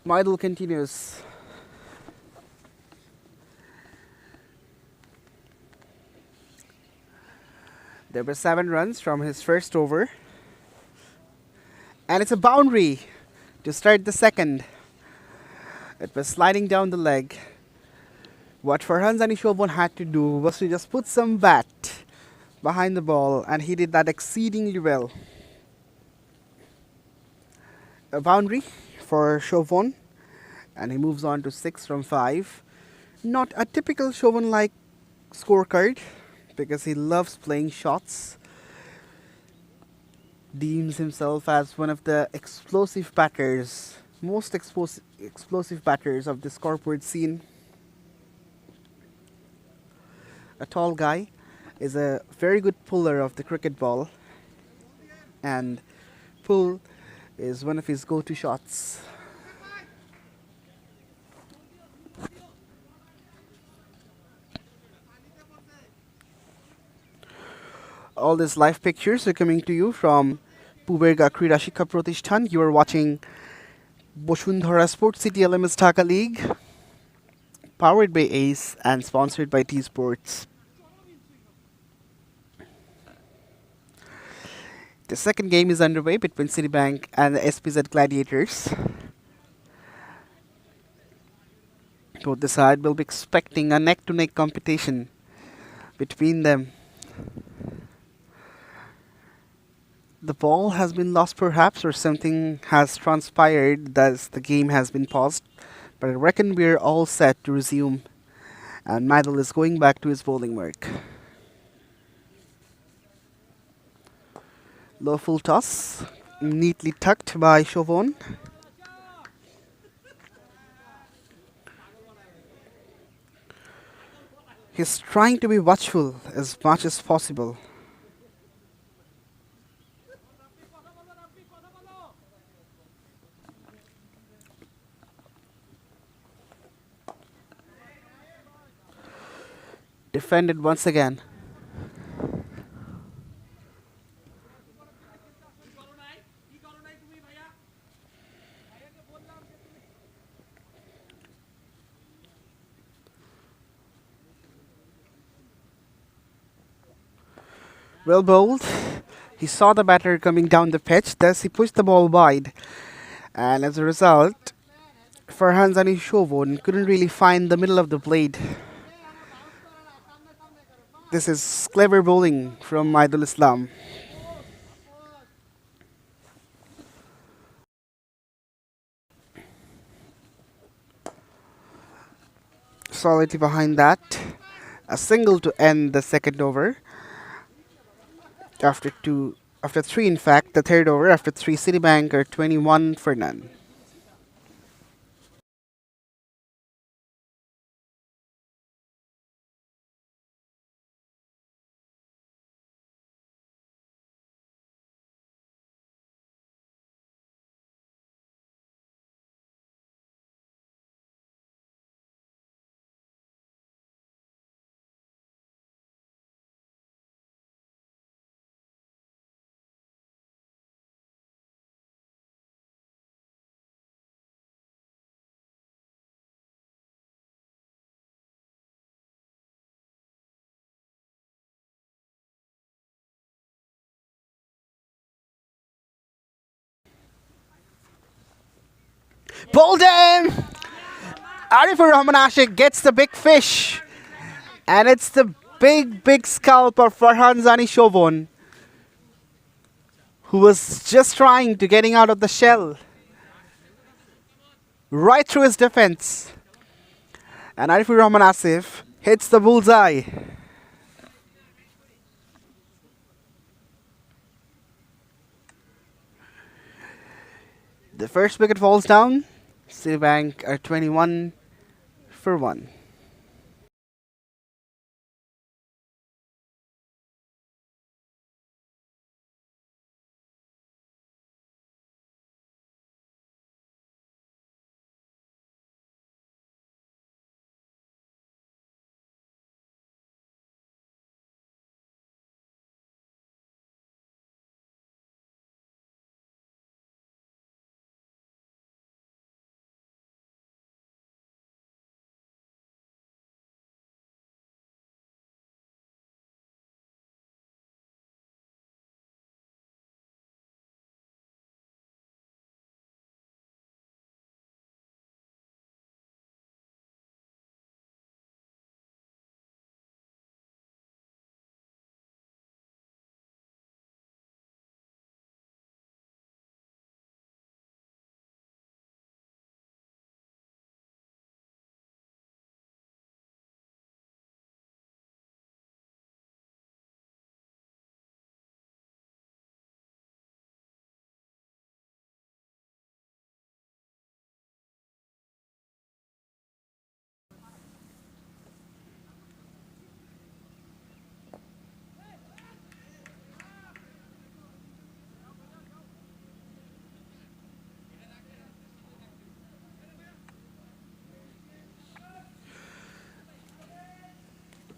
Maidul continues. There were 7 runs from his first over. And it's a boundary to start the second. It was sliding down the leg. What Farhan Zanishoban had to do was to just put some bat behind the ball, and he did that exceedingly well. A boundary for Chauvin, and he moves on to 6 from 5. Not a typical Chauvin-like scorecard, because he loves playing shots. Deems himself as one of the explosive batters, most explosive batters of this corporate scene. A tall guy, is a very good puller of the cricket ball, and pull is one of his go-to shots. All these live pictures are coming to you from Puberga Krida Shikha Pratishthan. You are watching Boshundhara Sports City LMS Dhaka League, powered by ACE and sponsored by T Sports. The second game is underway between Citibank and the SPZ Gladiators. Both the side will be expecting a neck-to-neck competition between them. The ball has been lost perhaps, or something has transpired, thus the game has been paused. But I reckon we're all set to resume, and Maidul is going back to his bowling work. Low full toss, neatly tucked by Chauvin. He's trying to be watchful as much as possible. Defended once again. Well bowled. He saw the batter coming down the pitch, thus he pushed the ball wide. And as a result, Farhan Zanishoban couldn't really find the middle of the blade. This is clever bowling from Maidul Islam. Solidly behind that, a single to end the second over. After 3 in fact, the third over, after 3, Citibank are 21 for none. Pulled him! Arifur Rahman Ashik gets the big fish. And it's the big scalp of Farhan Zani Shovon, who was just trying to getting out of the shell. Right through his defense. And Arifur Rahman Asif hits the bullseye. The first wicket falls down. Citibank are 21 for 1.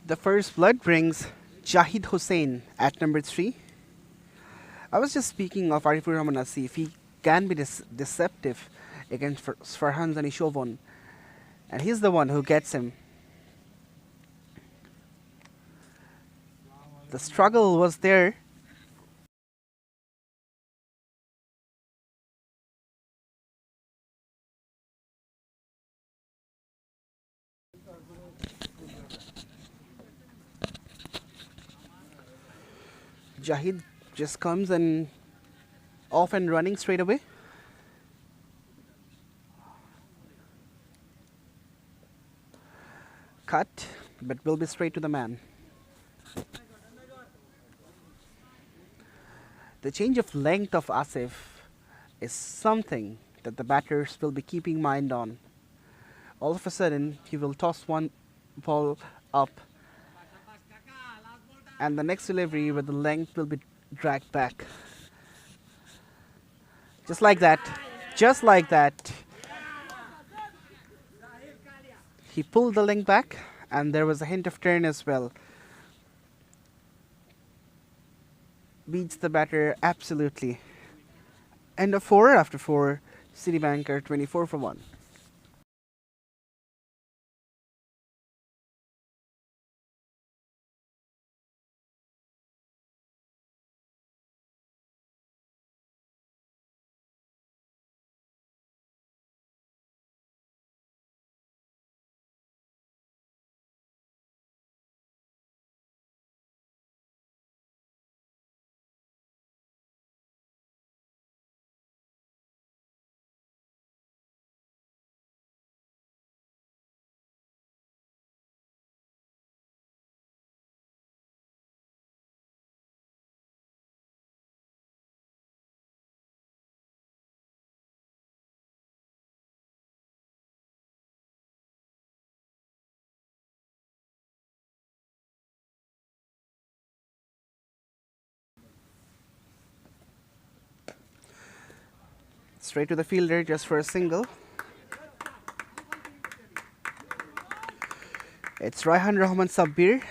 The first blood brings Jahid Hussain at number 3. I was just speaking of Arifur Rahman Asif. He can be deceptive against Farhan Zani Shovon. And he's the one who gets him. The struggle was there. Jahid just comes and off and running straight away. Cut, but will be straight to the man. The change of length of Asif is something that the batters will be keeping mind on. All of a sudden, he will toss one ball up, and the next delivery with the length will be dragged back. Just like that. Just like that. He pulled the length back, and there was a hint of turn as well. Beats the batter absolutely. End of 4 after 4. Citibank are 24 for 1. Straight to the fielder just for a single. It's Raihan Rahman Sabbir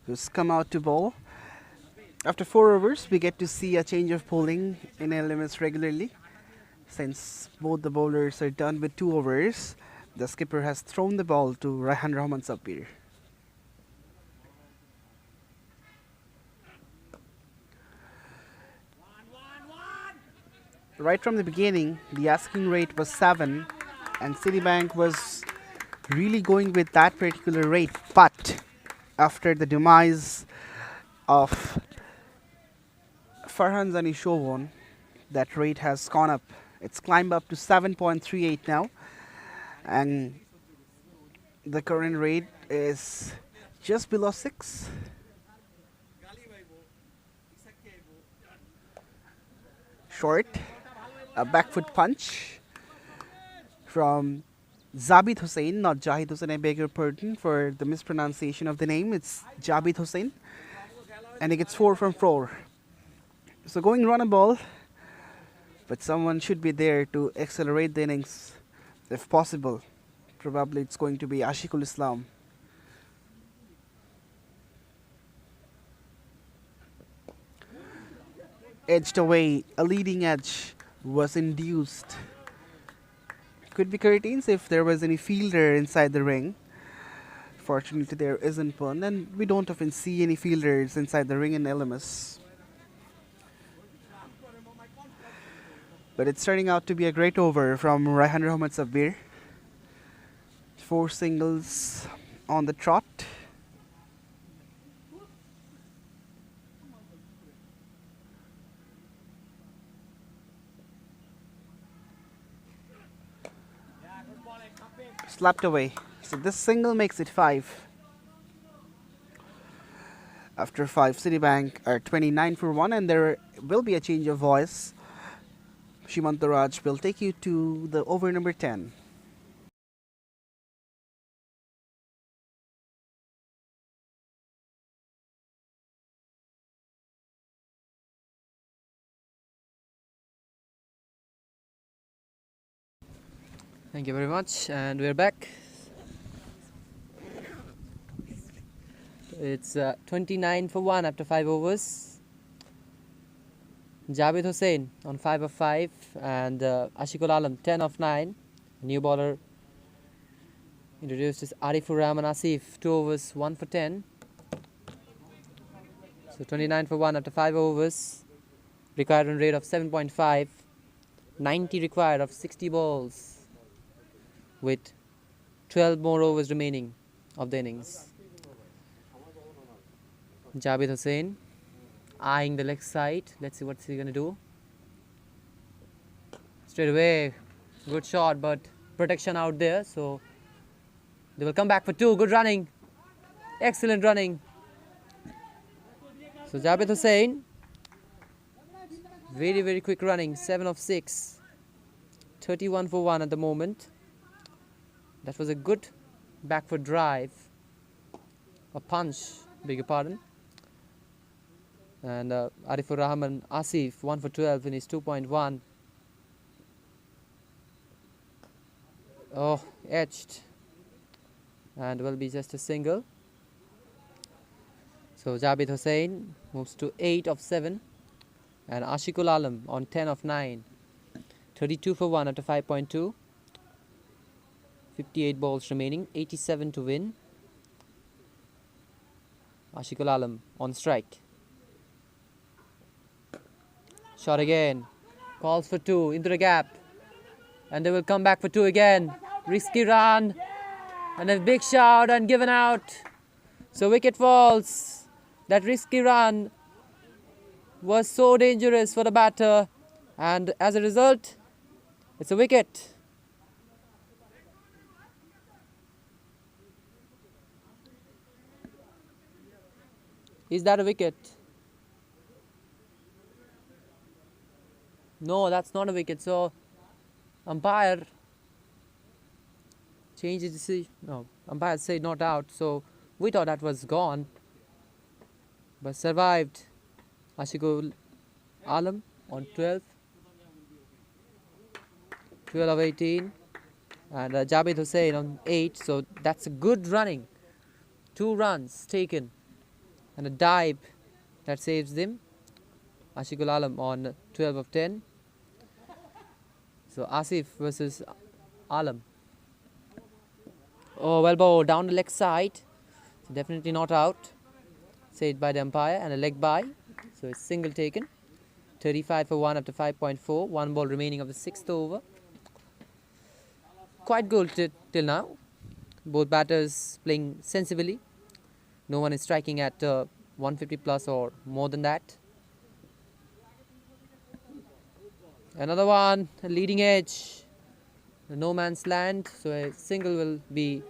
who's come out to bowl. After 4 overs, we get to see a change of bowling in elements regularly. Since both the bowlers are done with 2 overs, the skipper has thrown the ball to Raihan Rahman Sabbir. right from the beginning, the asking rate was 7, and Citibank was really going with that particular rate. But after the demise of Farhan Zani Shovon, that rate has gone up. It's climbed up to 7.38 now, and the current rate is just below 6. Short, a back foot punch from Zabit Hussain, not Jahid Hussain. I beg your pardon for the mispronunciation of the name. It's Jabit Hussain, and he gets 4 from 4. So going run a ball, but someone should be there to accelerate the innings if possible. Probably it's going to be Ashikul Islam. Edged away, a leading edge was induced. Could be curtains if there was any fielder inside the ring. Fortunately, there isn't one, and we don't often see any fielders inside the ring in LMS. But it's turning out to be a great over from Raihan Rahmat Sabir. 4 singles on the trot. Slapped away. So this single makes it 5. After 5, Citibank are 29 for 1, and there will be a change of voice. Shimanta Raj will take you to the over number 10.
Thank you very much, and we're back. It's 29 for 1 after 5 overs. Jabit Hussain on 5 of 5, and Ashikul Alam 10 of 9. New bowler introduced is Arifur Rahman Asif, 2 overs, 1 for 10. So 29 for 1 after 5 overs. Required run rate of 7.5. 90 required of 60 balls, with 12 more overs remaining of the innings. Jabit Hussain eyeing the leg side. Let's see what's he going to do. Straight away, good shot, but protection out there. So they will come back for 2. Good running. Excellent running. So Jabit Hussain, very, very quick running. 7 of 6. 31 for 1 at the moment. That was a good back foot drive. A punch, beg your pardon. And Arifur Rahman Asif, 1 for 12 in his 2.1. Oh, edged. And will be just a single. So Jabit Hussain moves to 8 of 7. And Ashikul Alam on 10 of 9. 32 for 1 after 5.2. 58 balls remaining, 87 to win. Ashikul Alam on strike. Shot again. Calls for 2 into the gap. And they will come back for 2 again. Risky run. And a big shot and given out. So wicket falls. That risky run was so dangerous for the batter. And as a result, it's a wicket. Is that a wicket? No, that's not a wicket. So umpire changed his decision. No, umpire said not out. So we thought that was gone, but survived. Ashikul Alam on 12. 12 of 18. And Jabit Hussain on 8. So that's a good running. 2 runs taken. And a dive that saves them. Ashikul Alam on 12 of 10. So Asif versus Alam. Oh, well bowled down the leg side. So definitely not out. Said by the umpire, and a leg by. So it's single taken. 35 for 1 after 5.4. 1 ball remaining of the 6th over. Quite good till now. Both batters playing sensibly. No one is striking at 150 plus or more than that. Another one, a leading edge. No man's land, so a single will be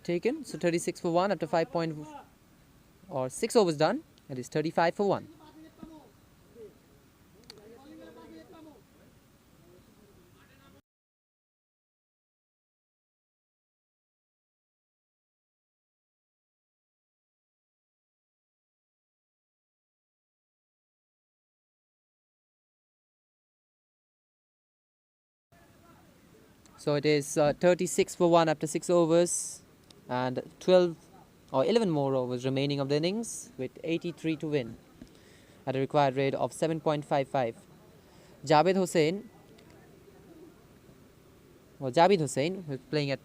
taken. So 36 for 1 after 6 overs done. It is 35 for 1. So it is 36 for 1 after 6 overs and 12 or 11 more overs remaining of the innings with 83 to win at a required rate of 7.55. Javed Hussain who's playing at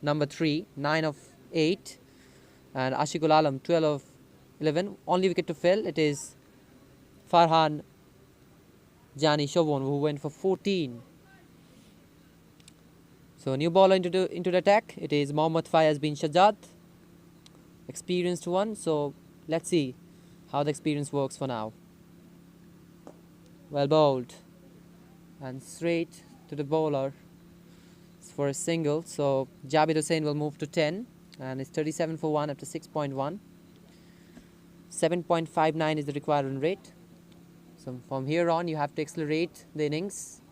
number 3, 9 of 8, and Ashikul Alam 12 of 11. Only wicket to fill. It is Farhan Jani Shovon who went for 14. So new bowler into the attack. It is Mohammad Fayaz bin Shajat, experienced one. So let's see how the experience works for now. Well bowled and straight to the bowler for a single. So Jabir Hussain will move to 10 and it's 37 for 1 after 6.1. 7.59 is the required run rate. So from here on you have to accelerate the innings.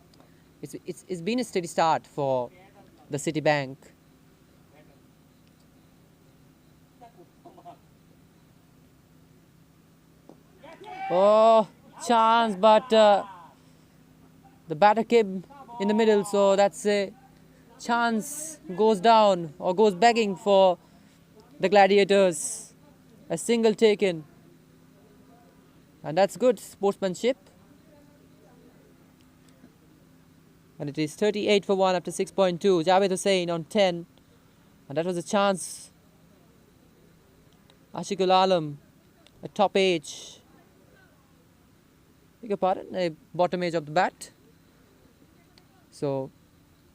It's been a steady start for the Citibank. Oh, chance, but the batter came in the middle, so that's a chance goes down or goes begging for the Gladiators. A single taken, and that's good sportsmanship. And it is 38 for 1 after 6.2. Javed Hussain on 10. And that was a chance. Ashikul Alam, a top edge. Beg your pardon, a bottom edge of the bat. So,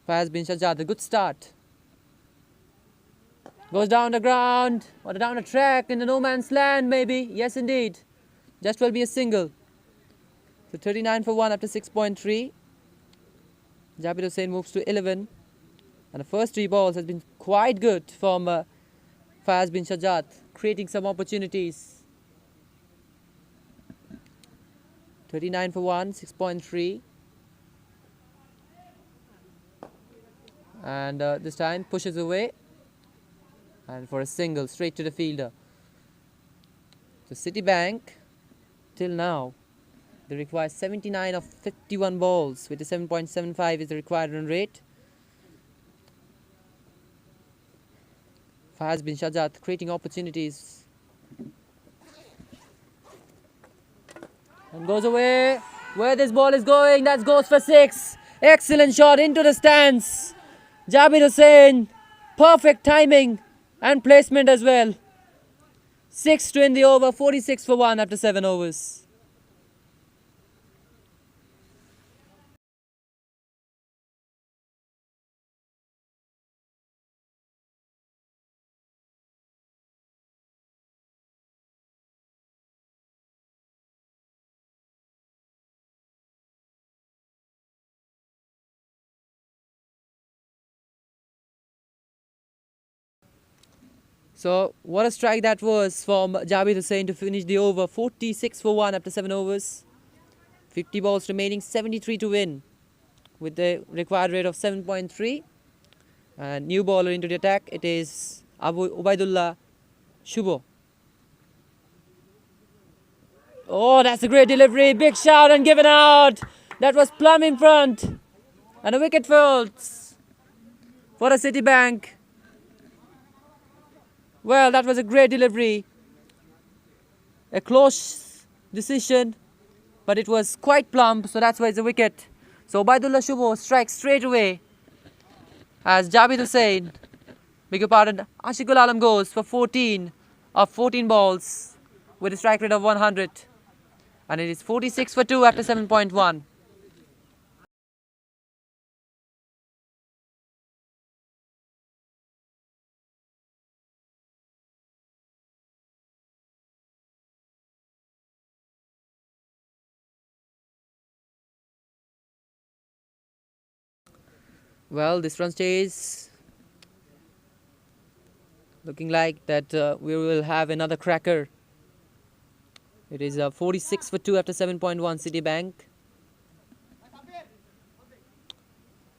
Fayaz bin Shajat, a good start. Goes down the ground, or down the track in the no man's land maybe. Yes indeed. Just will be a single. So 39 for 1 after 6.3. Jabir Hussain moves to 11, and the first 3 balls has been quite good from Fayaz bin Shajat, creating some opportunities. 39 for 1, 6.3, and this time pushes away and for a single straight to the fielder. So Citibank till now they require 79 of 51 balls with a 7.75 is the required run rate. Fayaz bin Shajat creating opportunities. And goes away. Where this ball is going, that goes for 6. Excellent shot into the stands. Jabir Hussain, perfect timing and placement as well. 6 to end the over, 46 for 1 after 7 overs. So what a strike that was from Jabir Hussain to finish the over. 46 for 1 after 7 overs. 50 balls remaining, 73 to win with the required rate of 7.3. And new bowler into the attack, it is Abu Ubaidullah Shubo. Oh, that's a great delivery. Big shout and given out. That was plumb in front. And a wicket falls for the Citibank. Well, that was a great delivery. A close decision, but it was quite plump, so that's why it's a wicket. So Ubaidullah Shubo strikes straight away as Jabir Hussain, beg your pardon, Ashikul Alam goes for 14 of 14 balls with a strike rate of 100. And it is 46 for 2 after 7.1. Well, this run chase looking like that we will have another cracker. It is 46 for 2 after 7.1. Citibank.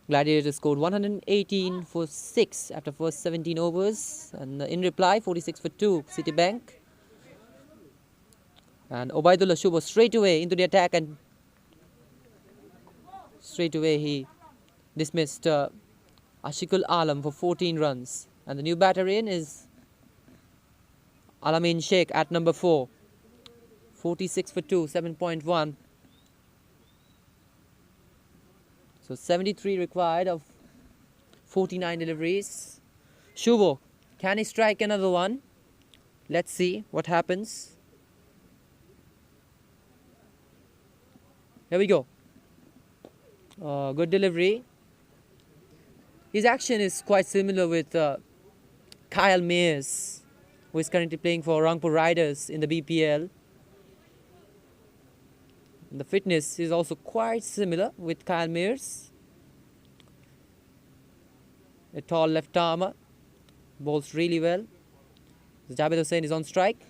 Gladiators scored 118 for 6 after first 17 overs. And in reply, 46 for 2, Citibank. And Obaidullah Shubho straight away into the attack, and straight away he dismissed Ashikul Alam for 14 runs. And the new batter in is Alamin Sheikh at number 4. 46 for 2, 7.1. So 73 required of 49 deliveries. Shubho, can he strike another one? Let's see what happens. Here we go. Good delivery. His action is quite similar with Kyle Mayers, who is currently playing for Rangpur Riders in the BPL. The fitness is also quite similar with Kyle Mayers. A tall left armer, bowls really well. Jabir Hussain is on strike.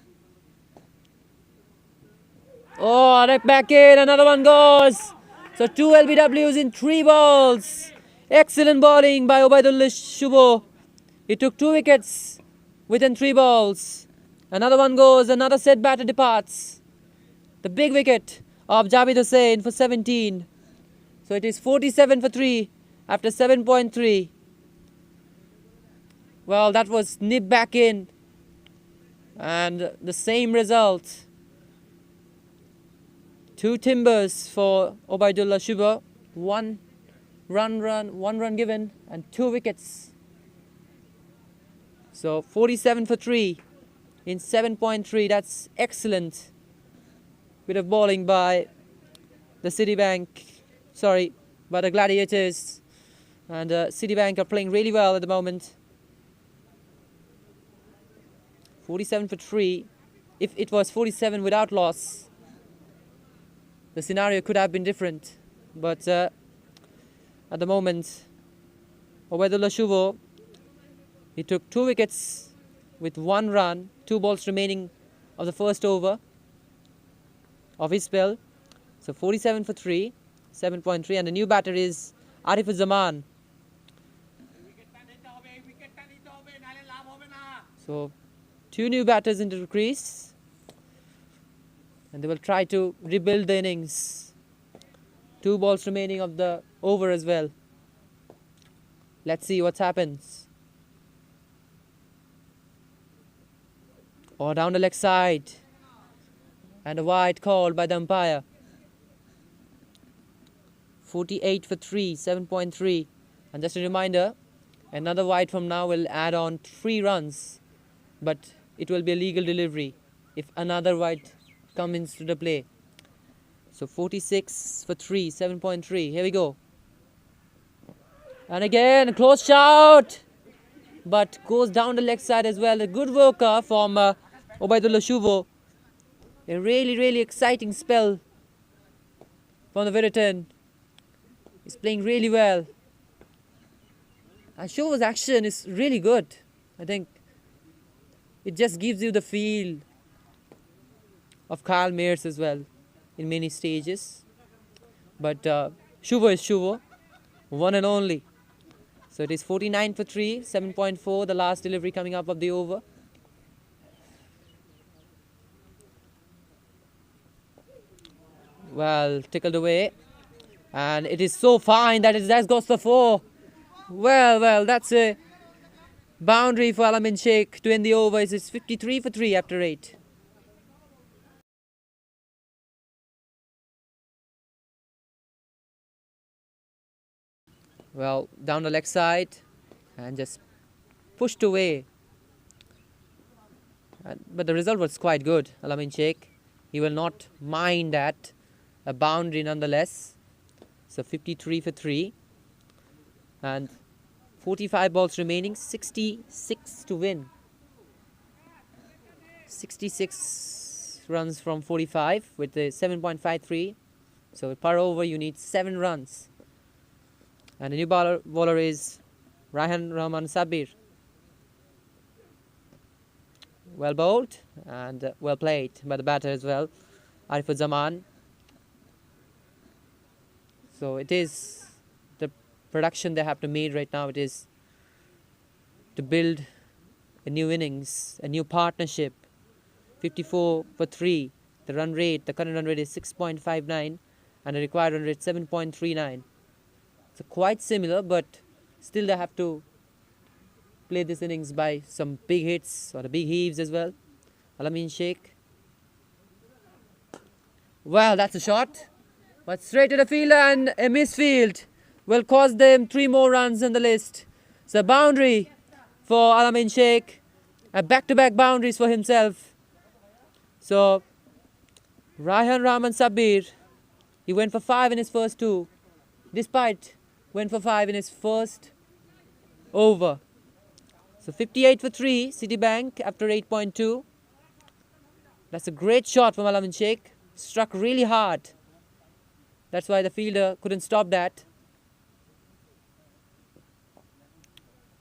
Oh, right back in, another one goes. So 2 LBWs in 3 balls. Excellent bowling by Obaidullah Shubho. He took 2 wickets within 3 balls. Another one goes, another set batter departs. The big wicket of Jabir Hussain for 17. So it is 47 for 3 after 7.3. Well, that was nipped back in. And the same result. 2 timbers for Obaidullah Shubho. 1 run given and 2 wickets. So 47 for 3 in 7.3. That's excellent. Bit of bowling by the by the Gladiators. And Citibank are playing really well at the moment. 47 for 3. If it was 47 without loss, the scenario could have been different. But at the moment, Obaidullah Shubho, he took 2 wickets with 1 run, 2 balls remaining of the first over of his spell. So 47 for 3, 7.3, and the new batter is Arifur Zaman. So 2 new batters into the crease, and they will try to rebuild the innings. 2 balls remaining of the over as well. Let's see what happens. Or down the leg side. And a wide called by the umpire. 48 for 3, 7.3. And just a reminder, another wide from now will add on 3 runs. But it will be a legal delivery if another wide comes into the play. So 46 for 3, 7.3. Here we go. And again, a close shout. But goes down the leg side as well. A good worker from Obaidullah Shubho. A really exciting spell from the Viretan. He's playing really well. And Shubho's action is really good. I think it just gives you the feel of Kyle Mayers as well in many stages. But Shubho is Shubho, one and only. So it is 49 for 3, 7.4, the last delivery coming up of the over. Well, tickled away. And it is so fine that that goes for 4. Well, that's a boundary for Alamin Sheikh to end the over. It's 53 for 3 after 8. Well, down the leg side and just pushed away. But the result was quite good, Alamin Sheikh. He will not mind that. A boundary nonetheless. So 53 for 3. And 45 balls remaining, 66 to win. 66 runs from 45 with the 7.53. So per over you need 7 runs. And the new bowler is Raihan Rahman Sabir. Well bowled and well played by the batter as well, Arifuzzaman. So it is the production they have to make right now. It is to build a new innings, a new partnership. 54 for 3. The run rate, the current run rate is 6.59 and the required run rate 7.39. So quite similar, but still they have to play this innings by some big hits or the big heaves as well. Al-Amin Sheikh. Well, that's a shot, but straight to the fielder and a misfield will cost them 3 more runs on the list. So a boundary for Al-Amin Sheikh, a back-to-back boundaries for himself. So Raihan Rahman Sabir, he went for 5 in his first 2, despite went for 5 in his first over. So 58 for 3, Citibank after 8.2. That's a great shot from Al-Amin Sheikh. Struck really hard. That's why the fielder couldn't stop that.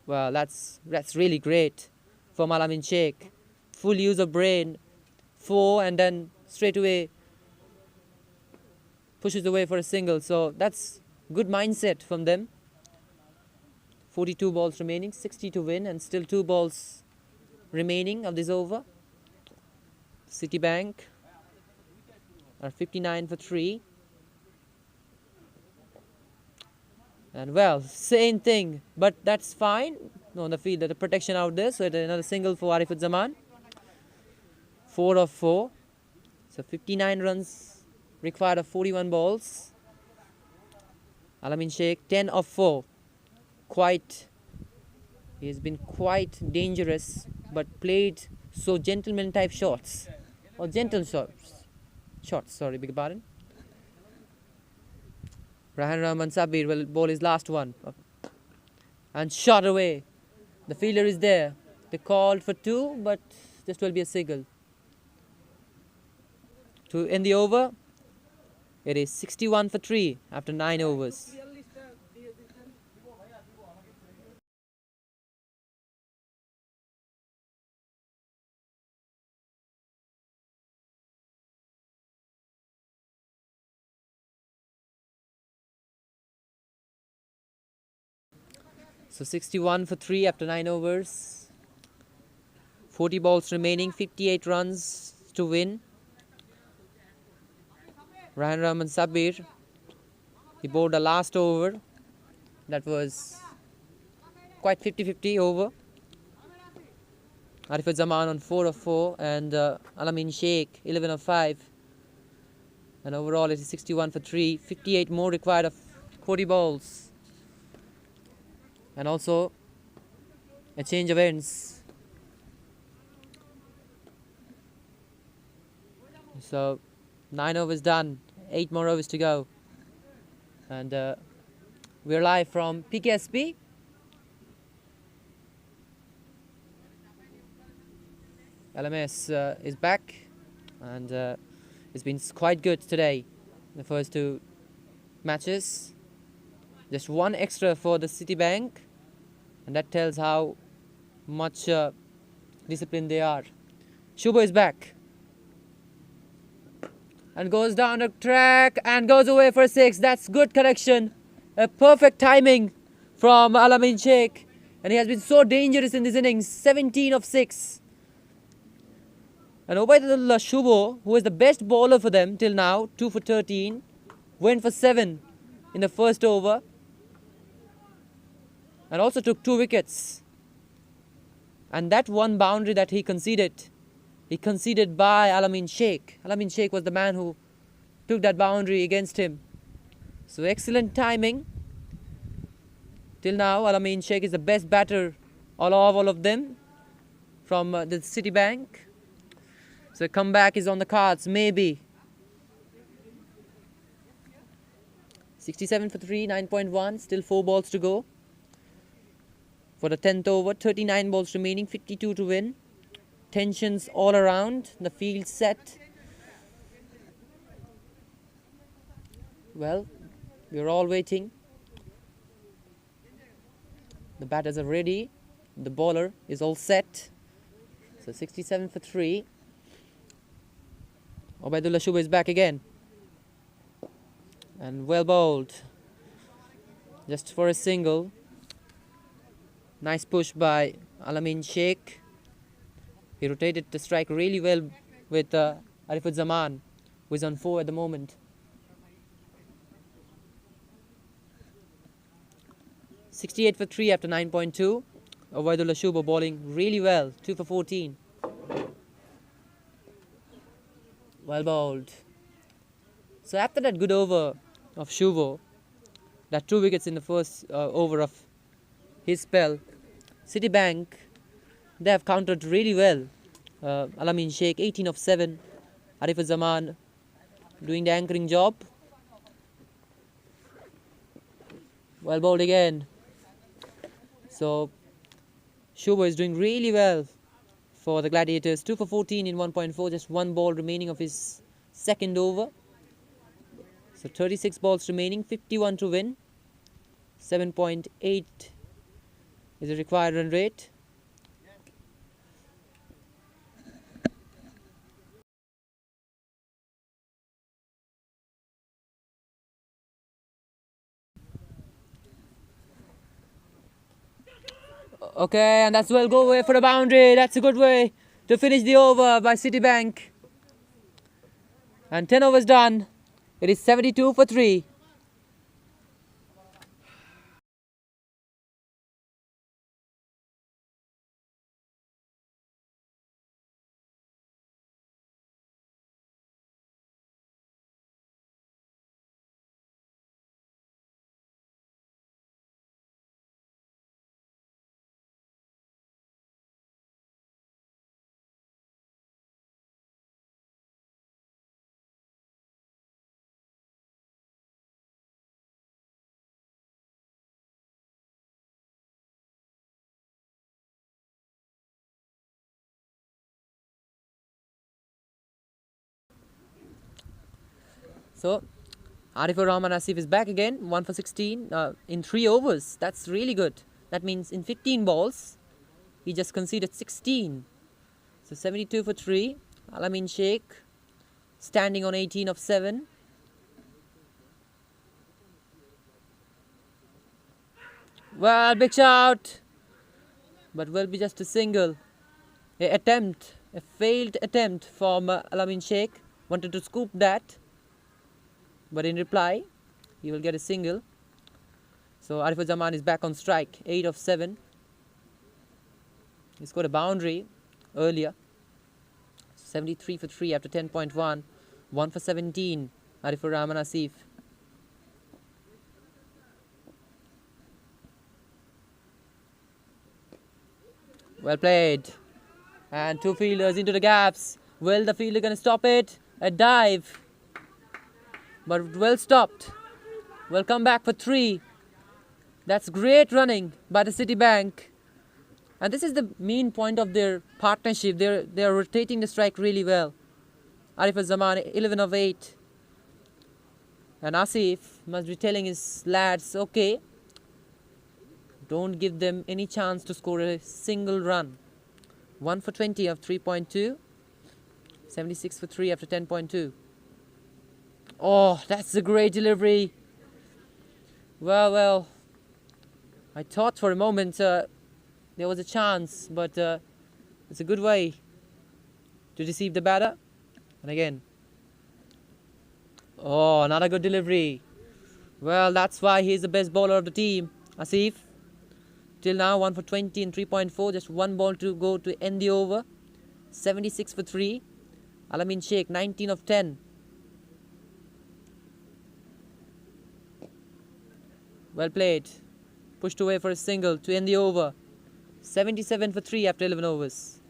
Well, that's really great from Al-Amin Sheikh. Full use of brain. 4 and then straight away pushes away for a single. So that's good mindset from them. 42 balls remaining, 60 to win, and still 2 balls remaining of this over. Citibank are 59 for 3. And well, same thing, but that's fine. No, on the field, the protection out there. So another single for Arifuzzaman. 4 of 4. So 59 runs required of 41 balls. Al-Amin Sheikh 10 of 4. He has been quite dangerous, but played so gentleman type shots. Or gentle shots, sorry, beg your pardon. Raihan Rahman Sabir will bowl his last one. And shot away. The fielder is there. They called for 2, but this will be a single. To end the over, it is 61 for 3 after 9 overs. So 61 for 3 after 9 overs. 40 balls remaining, 58 runs to win. Raihan Rahman Sabir, he bowled the last over. That was quite 50-50 over. Arifuzzaman on 4 of 4 and Al-Amin Sheikh 11 of 5. And overall it is 61 for 3. 58 more required of 40 balls. And also a change of ends. So 9 overs done, 8 more overs to go. And we're live from PKSP. LMS is back and it's been quite good today. The first 2 matches. Just 1 extra for the Citibank, and that tells how much disciplined they are. Shubho is back and goes down the track and goes away for 6. That's good correction. A perfect timing from Al-Amin Sheikh, and he has been so dangerous in this innings. 17 of 6. And Ubaidullah Shubho, who is the best bowler for them till now, 2 for 13, went for 7 in the first over. And also took 2 wickets. And that one boundary that he conceded by Al-Amin Sheikh. Al-Amin Sheikh was the man who took that boundary against him. So excellent timing. Till now, Al-Amin Sheikh is the best batter all of them from the Citibank. So a comeback is on the cards, maybe. 67 for 3, 9.1, still 4 balls to go. For the 10th over, 39 balls remaining, 52 to win. Tensions all around, the field set. Well, we're all waiting. The batters are ready. The bowler is all set. So 67 for 3. Obaidullah Shubha is back again. And well bowled. Just for a single. Nice push by Alamin Sheikh. He rotated the strike really well with Arifuzzaman, who is on 4 at the moment. 68 for 3 after 9.2. Obaidullah Shubha bowling really well, 2 for 14. Well bowled. So after that good over of Shubha, that 2 wickets in the first over of his spell, Citibank, they have countered really well. Alamin Sheikh, 18 of 7. Arifuzzaman doing the anchoring job. Well bowled again. So Shubha is doing really well for the Gladiators. 2 for 14 in 1.4, just 1 ball remaining of his second over. So 36 balls remaining, 51 to win. 7.8 is the required run rate. Okay, and that's well go away for a boundary. That's a good way to finish the over by Citibank. And 10 overs done. It is 72 for 3. So Arifur Rahman Asif is back again, 1 for 16 in 3 overs. That's really good. That means in 15 balls, he just conceded 16. So 72 for 3. Alamin Sheikh standing on 18 of 7. Well, big shout. But will be just a single. A failed attempt from Alamin Sheikh. Wanted to scoop that. But in reply, he will get a single. So Arifuzzaman is back on strike, 8 of 7. He scored a boundary earlier. 73 for 3 after 10.1. 1 for 17, Arifur Rahman Asif. Well played. And 2 fielders into the gaps. Will the fielder going to stop it? A dive. But well stopped. Will come back for 3. That's great running by the Citibank. And this is the main point of their partnership. They are rotating the strike really well. Arifuzzaman, 11 of 8. And Asif must be telling his lads, okay, don't give them any chance to score a single run. 1 for 20 of 3.2. 76 for 3 after 10.2. Oh, that's a great delivery. Well, I thought for a moment there was a chance, but it's a good way to deceive the batter. And again, oh, another good delivery. Well, that's why he's the best bowler of the team, Asif. Till now, 1 for 20 and 3.4, just 1 ball to go to end the over. 76 for 3. Alamin Sheikh, 19 of 10. Well played. Pushed away for a single to end the over. 77 for 3 after 11 overs.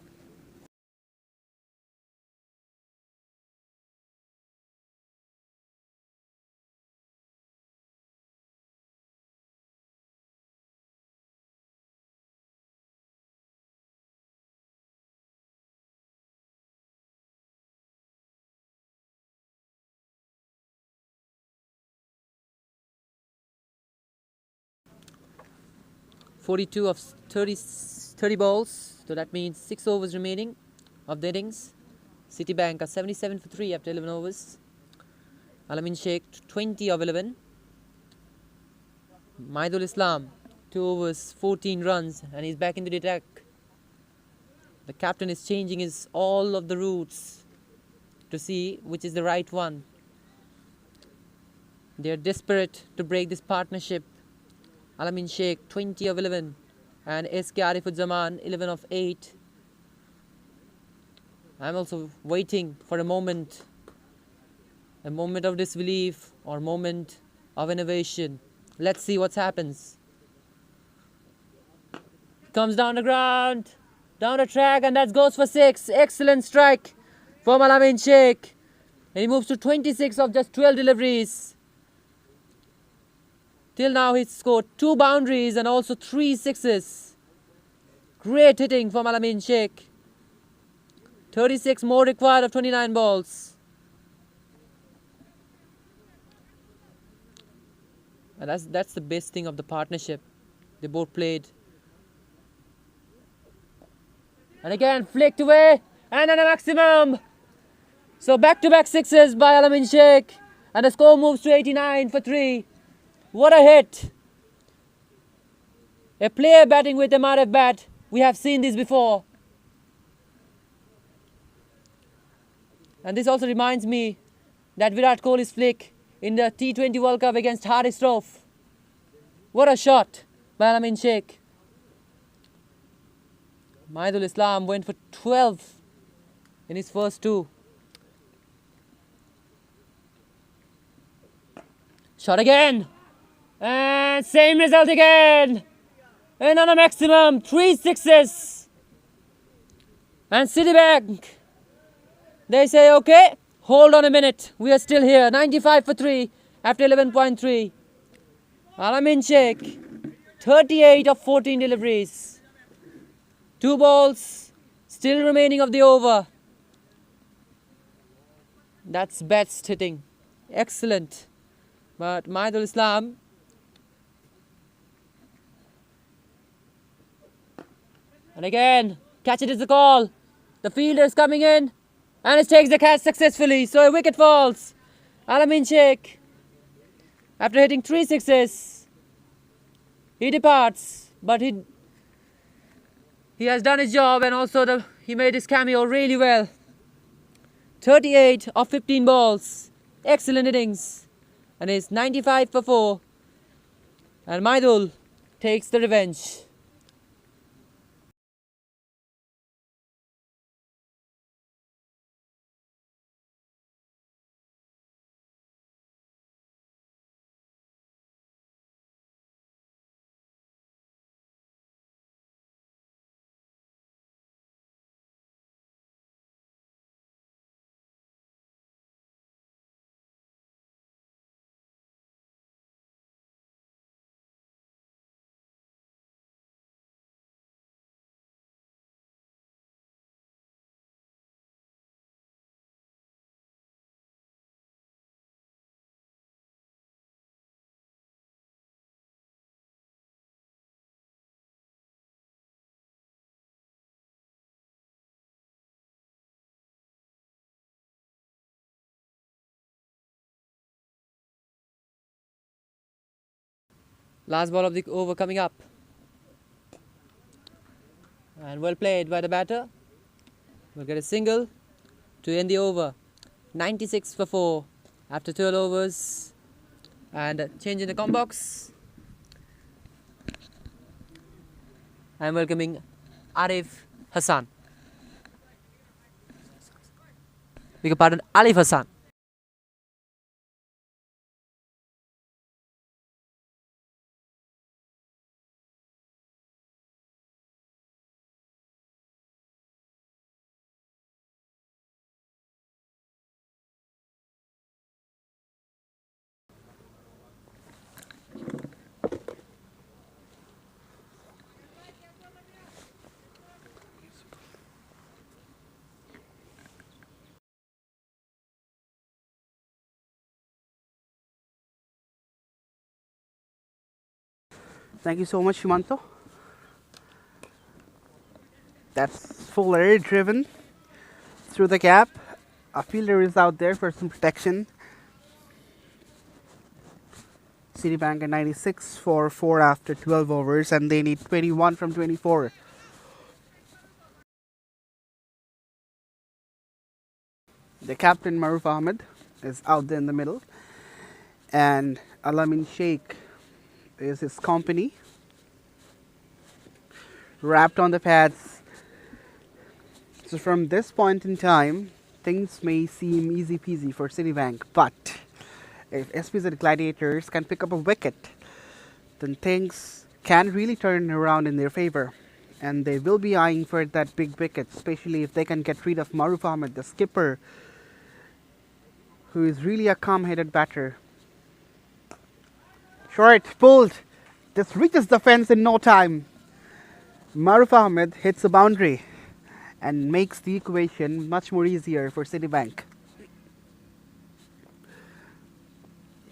42 of 30 balls. So that means 6 overs remaining of the innings. Citibank are 77 for 3 after 11 overs. Alamin Sheikh 20 of 11. Maidul Islam 2 overs 14 runs and he's back into the attack. The captain is changing all of the routes to see which is the right one. They are desperate to break this partnership. Alamin Sheikh 20 of 11 and SK Arifuzzaman 11 of 8. I'm also waiting for a moment of disbelief or moment of innovation. Let's see what happens. Comes down the ground, down the track, and that goes for 6. Excellent strike from Alamin Sheikh. And he moves to 26 of just 12 deliveries. Till now he's scored 2 boundaries and also 3 sixes. Great hitting from Alamin Sheikh. 36 more required of 29 balls. And that's the best thing of the partnership. They both played. And again flicked away and then a maximum. So back-to-back sixes by Alamin Sheikh. And the score moves to 89 for 3. What a hit. A player batting with MRF bat. We have seen this before. And this also reminds me that Virat Kohli's flick in the T20 World Cup against Haris Rauf. What a shot by Alamin Sheikh. Maidul Islam went for 12 in his first 2. Shot again. And same result again. Another maximum. 3 sixes. And Citibank, they say, okay, hold on a minute. We are still here. 95 for 3 after 11.3. Alamin Sheikh, 38 of 14 deliveries. 2 balls still remaining of the over. That's best hitting. Excellent. But Maidul Islam, and again, catch it is the call. The fielder is coming in and it takes the catch successfully. So a wicket falls. Alamin Sheikh, after hitting 3 sixes, he departs. But he has done his job and also he made his cameo really well. 38 of 15 balls. Excellent innings. And it's 95 for 4. And Maidul takes the revenge. Last ball of the over coming up. And well played by the batter. We'll get a single to end the over. 96 for 4 after 12 overs. And a change in the com box. I'm welcoming Arif Hassan. Beg your pardon, Alif Hassan.
Thank you so much, Himanto. That's Fuller driven through the gap. A fielder is out there for some protection. Citibank at 96 for 4 after 12 overs, and they need 21 from 24. The captain Maruf Ahmed is out there in the middle, and Alamin Sheikh is his company. Wrapped on the pads. So from this point in time, things may seem easy peasy for Citibank, but if SPZ Gladiators can pick up a wicket, then things can really turn around in their favor. And they will be eyeing for that big wicket, especially if they can get rid of Maruf Ahmed, the skipper, who is really a calm-headed batter. Short, pulled. This reaches the fence in no time. Maruf Ahmed hits a boundary and makes the equation much more easier for Citibank.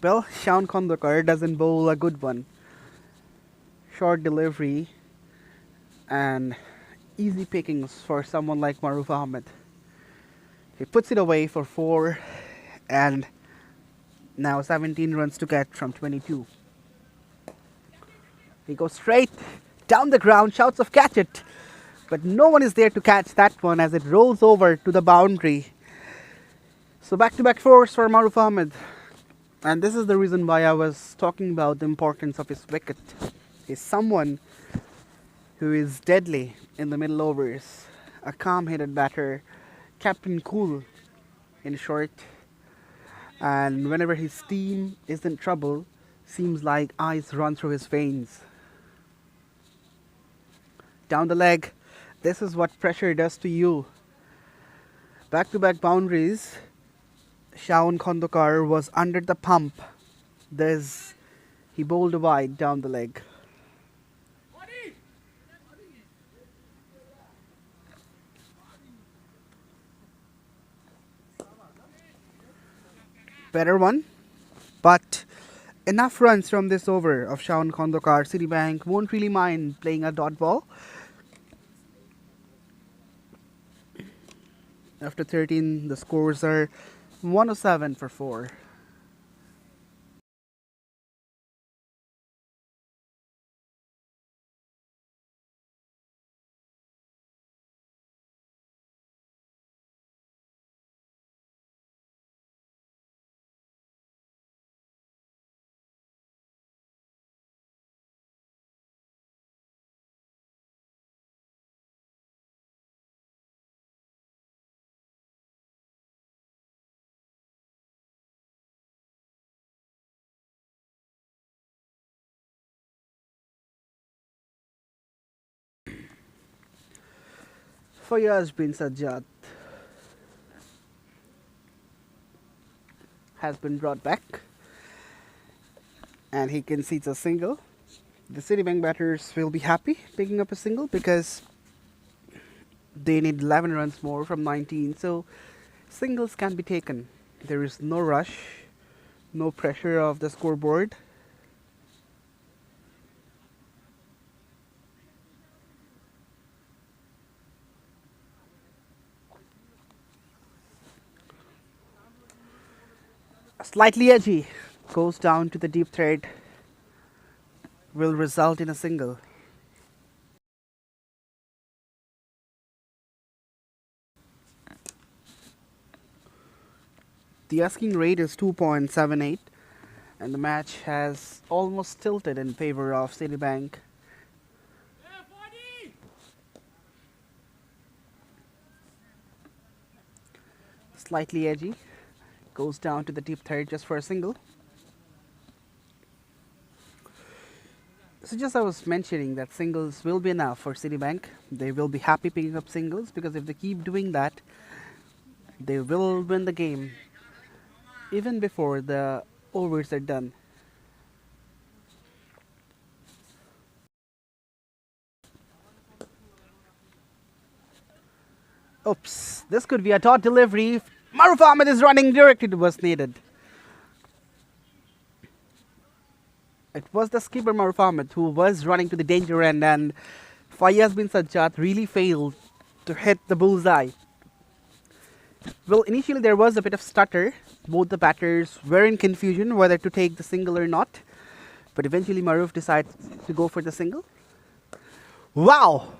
Well, Shaun Kondokar doesn't bowl a good one. Short delivery and easy pickings for someone like Maruf Ahmed. He puts it away for 4 and now 17 runs to get from 22. He goes straight down the ground, shouts of catch it, but no one is there to catch that one as it rolls over to the boundary. So back-to-back fours for Maruf Ahmed, and this is the reason why I was talking about the importance of his wicket. He's someone who is deadly in the middle overs, a calm-headed batter, captain cool in short, and whenever his team is in trouble, seems like ice run through his veins. Down the leg, this is what pressure does to you. Back-to-back boundaries. Shaun Kondokar was under the pump. He bowled a wide down the leg. Better one, but enough runs from this over of Shaun Kondokar. Citibank won't really mind playing a dot ball. After 13, the scores are 107 for 4. Fayaz bin Sajjad has been brought back, and he concedes a single. The Citibank batters will be happy picking up a single because they need 11 runs more from 19, so singles can be taken. There is no rush, no pressure of the scoreboard. Slightly edgy, goes down to the deep thread, will result in a single. The asking rate is 2.78, and the match has almost tilted in favor of Citibank. Slightly edgy, goes down to the deep third just for a single. So just I was mentioning that singles will be enough for Citibank. They will be happy picking up singles because if they keep doing that, they will win the game even before the overs are done. Oops, this could be a dot delivery. Maruf Ahmed is running directly towards needed. It was the skipper Maruf Ahmed who was running to the danger end, and Fayaz bin Sajjad really failed to hit the bullseye. Well, initially there was a bit of stutter. Both the batters were in confusion whether to take the single or not. But eventually Maruf decides to go for the single. Wow!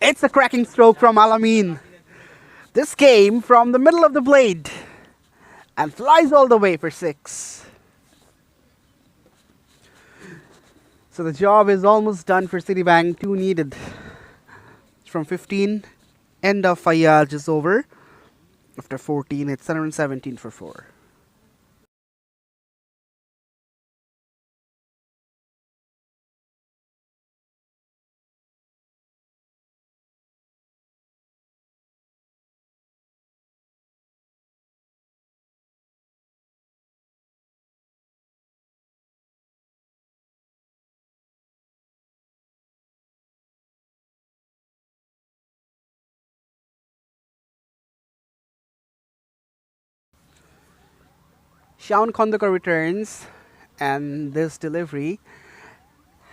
It's a cracking stroke from Alamin. This came from the middle of the blade and flies all the way for 6. So the job is almost done for Citibank. 2 needed. From 15, end of Fayyaz is over. After 14, it's 117 for 4. Shaun Kondakar returns, and this delivery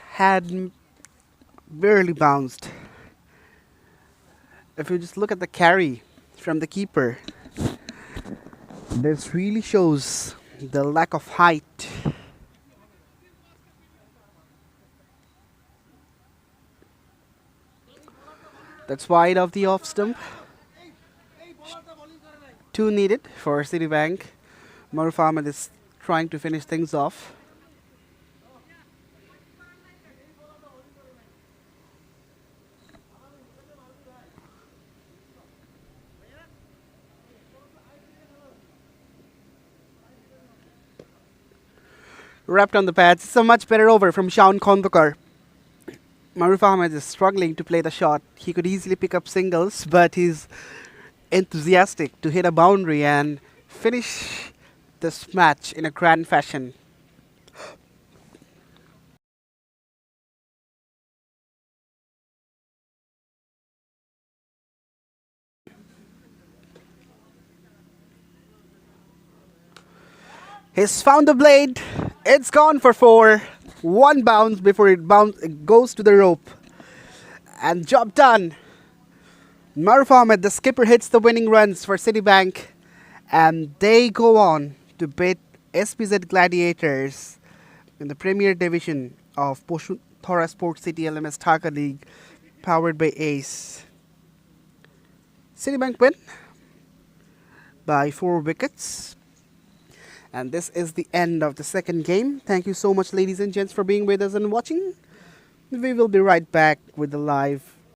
had barely bounced. If you just look at the carry from the keeper, this really shows the lack of height. That's wide of the off stump. 2 needed for Citibank. Maruf Ahmed is trying to finish things off. Wrapped on the pads. It's a much better over from Shaun Kondakar. Maruf Ahmed is struggling to play the shot. He could easily pick up singles, but he's enthusiastic to hit a boundary and finish this match in a grand fashion. He's found the blade. It's gone for 4. 1 bounce before it goes to the rope. And job done. Maruf Ahmed, the skipper, hits the winning runs for Citibank. And they go on to beat SPZ Gladiators in the Premier Division of Thora Sports City LMS Dhaka League, powered by Ace. Citibank win by 4 wickets. And this is the end of the second game. Thank you so much, ladies and gents, for being with us and watching. We will be right back with the live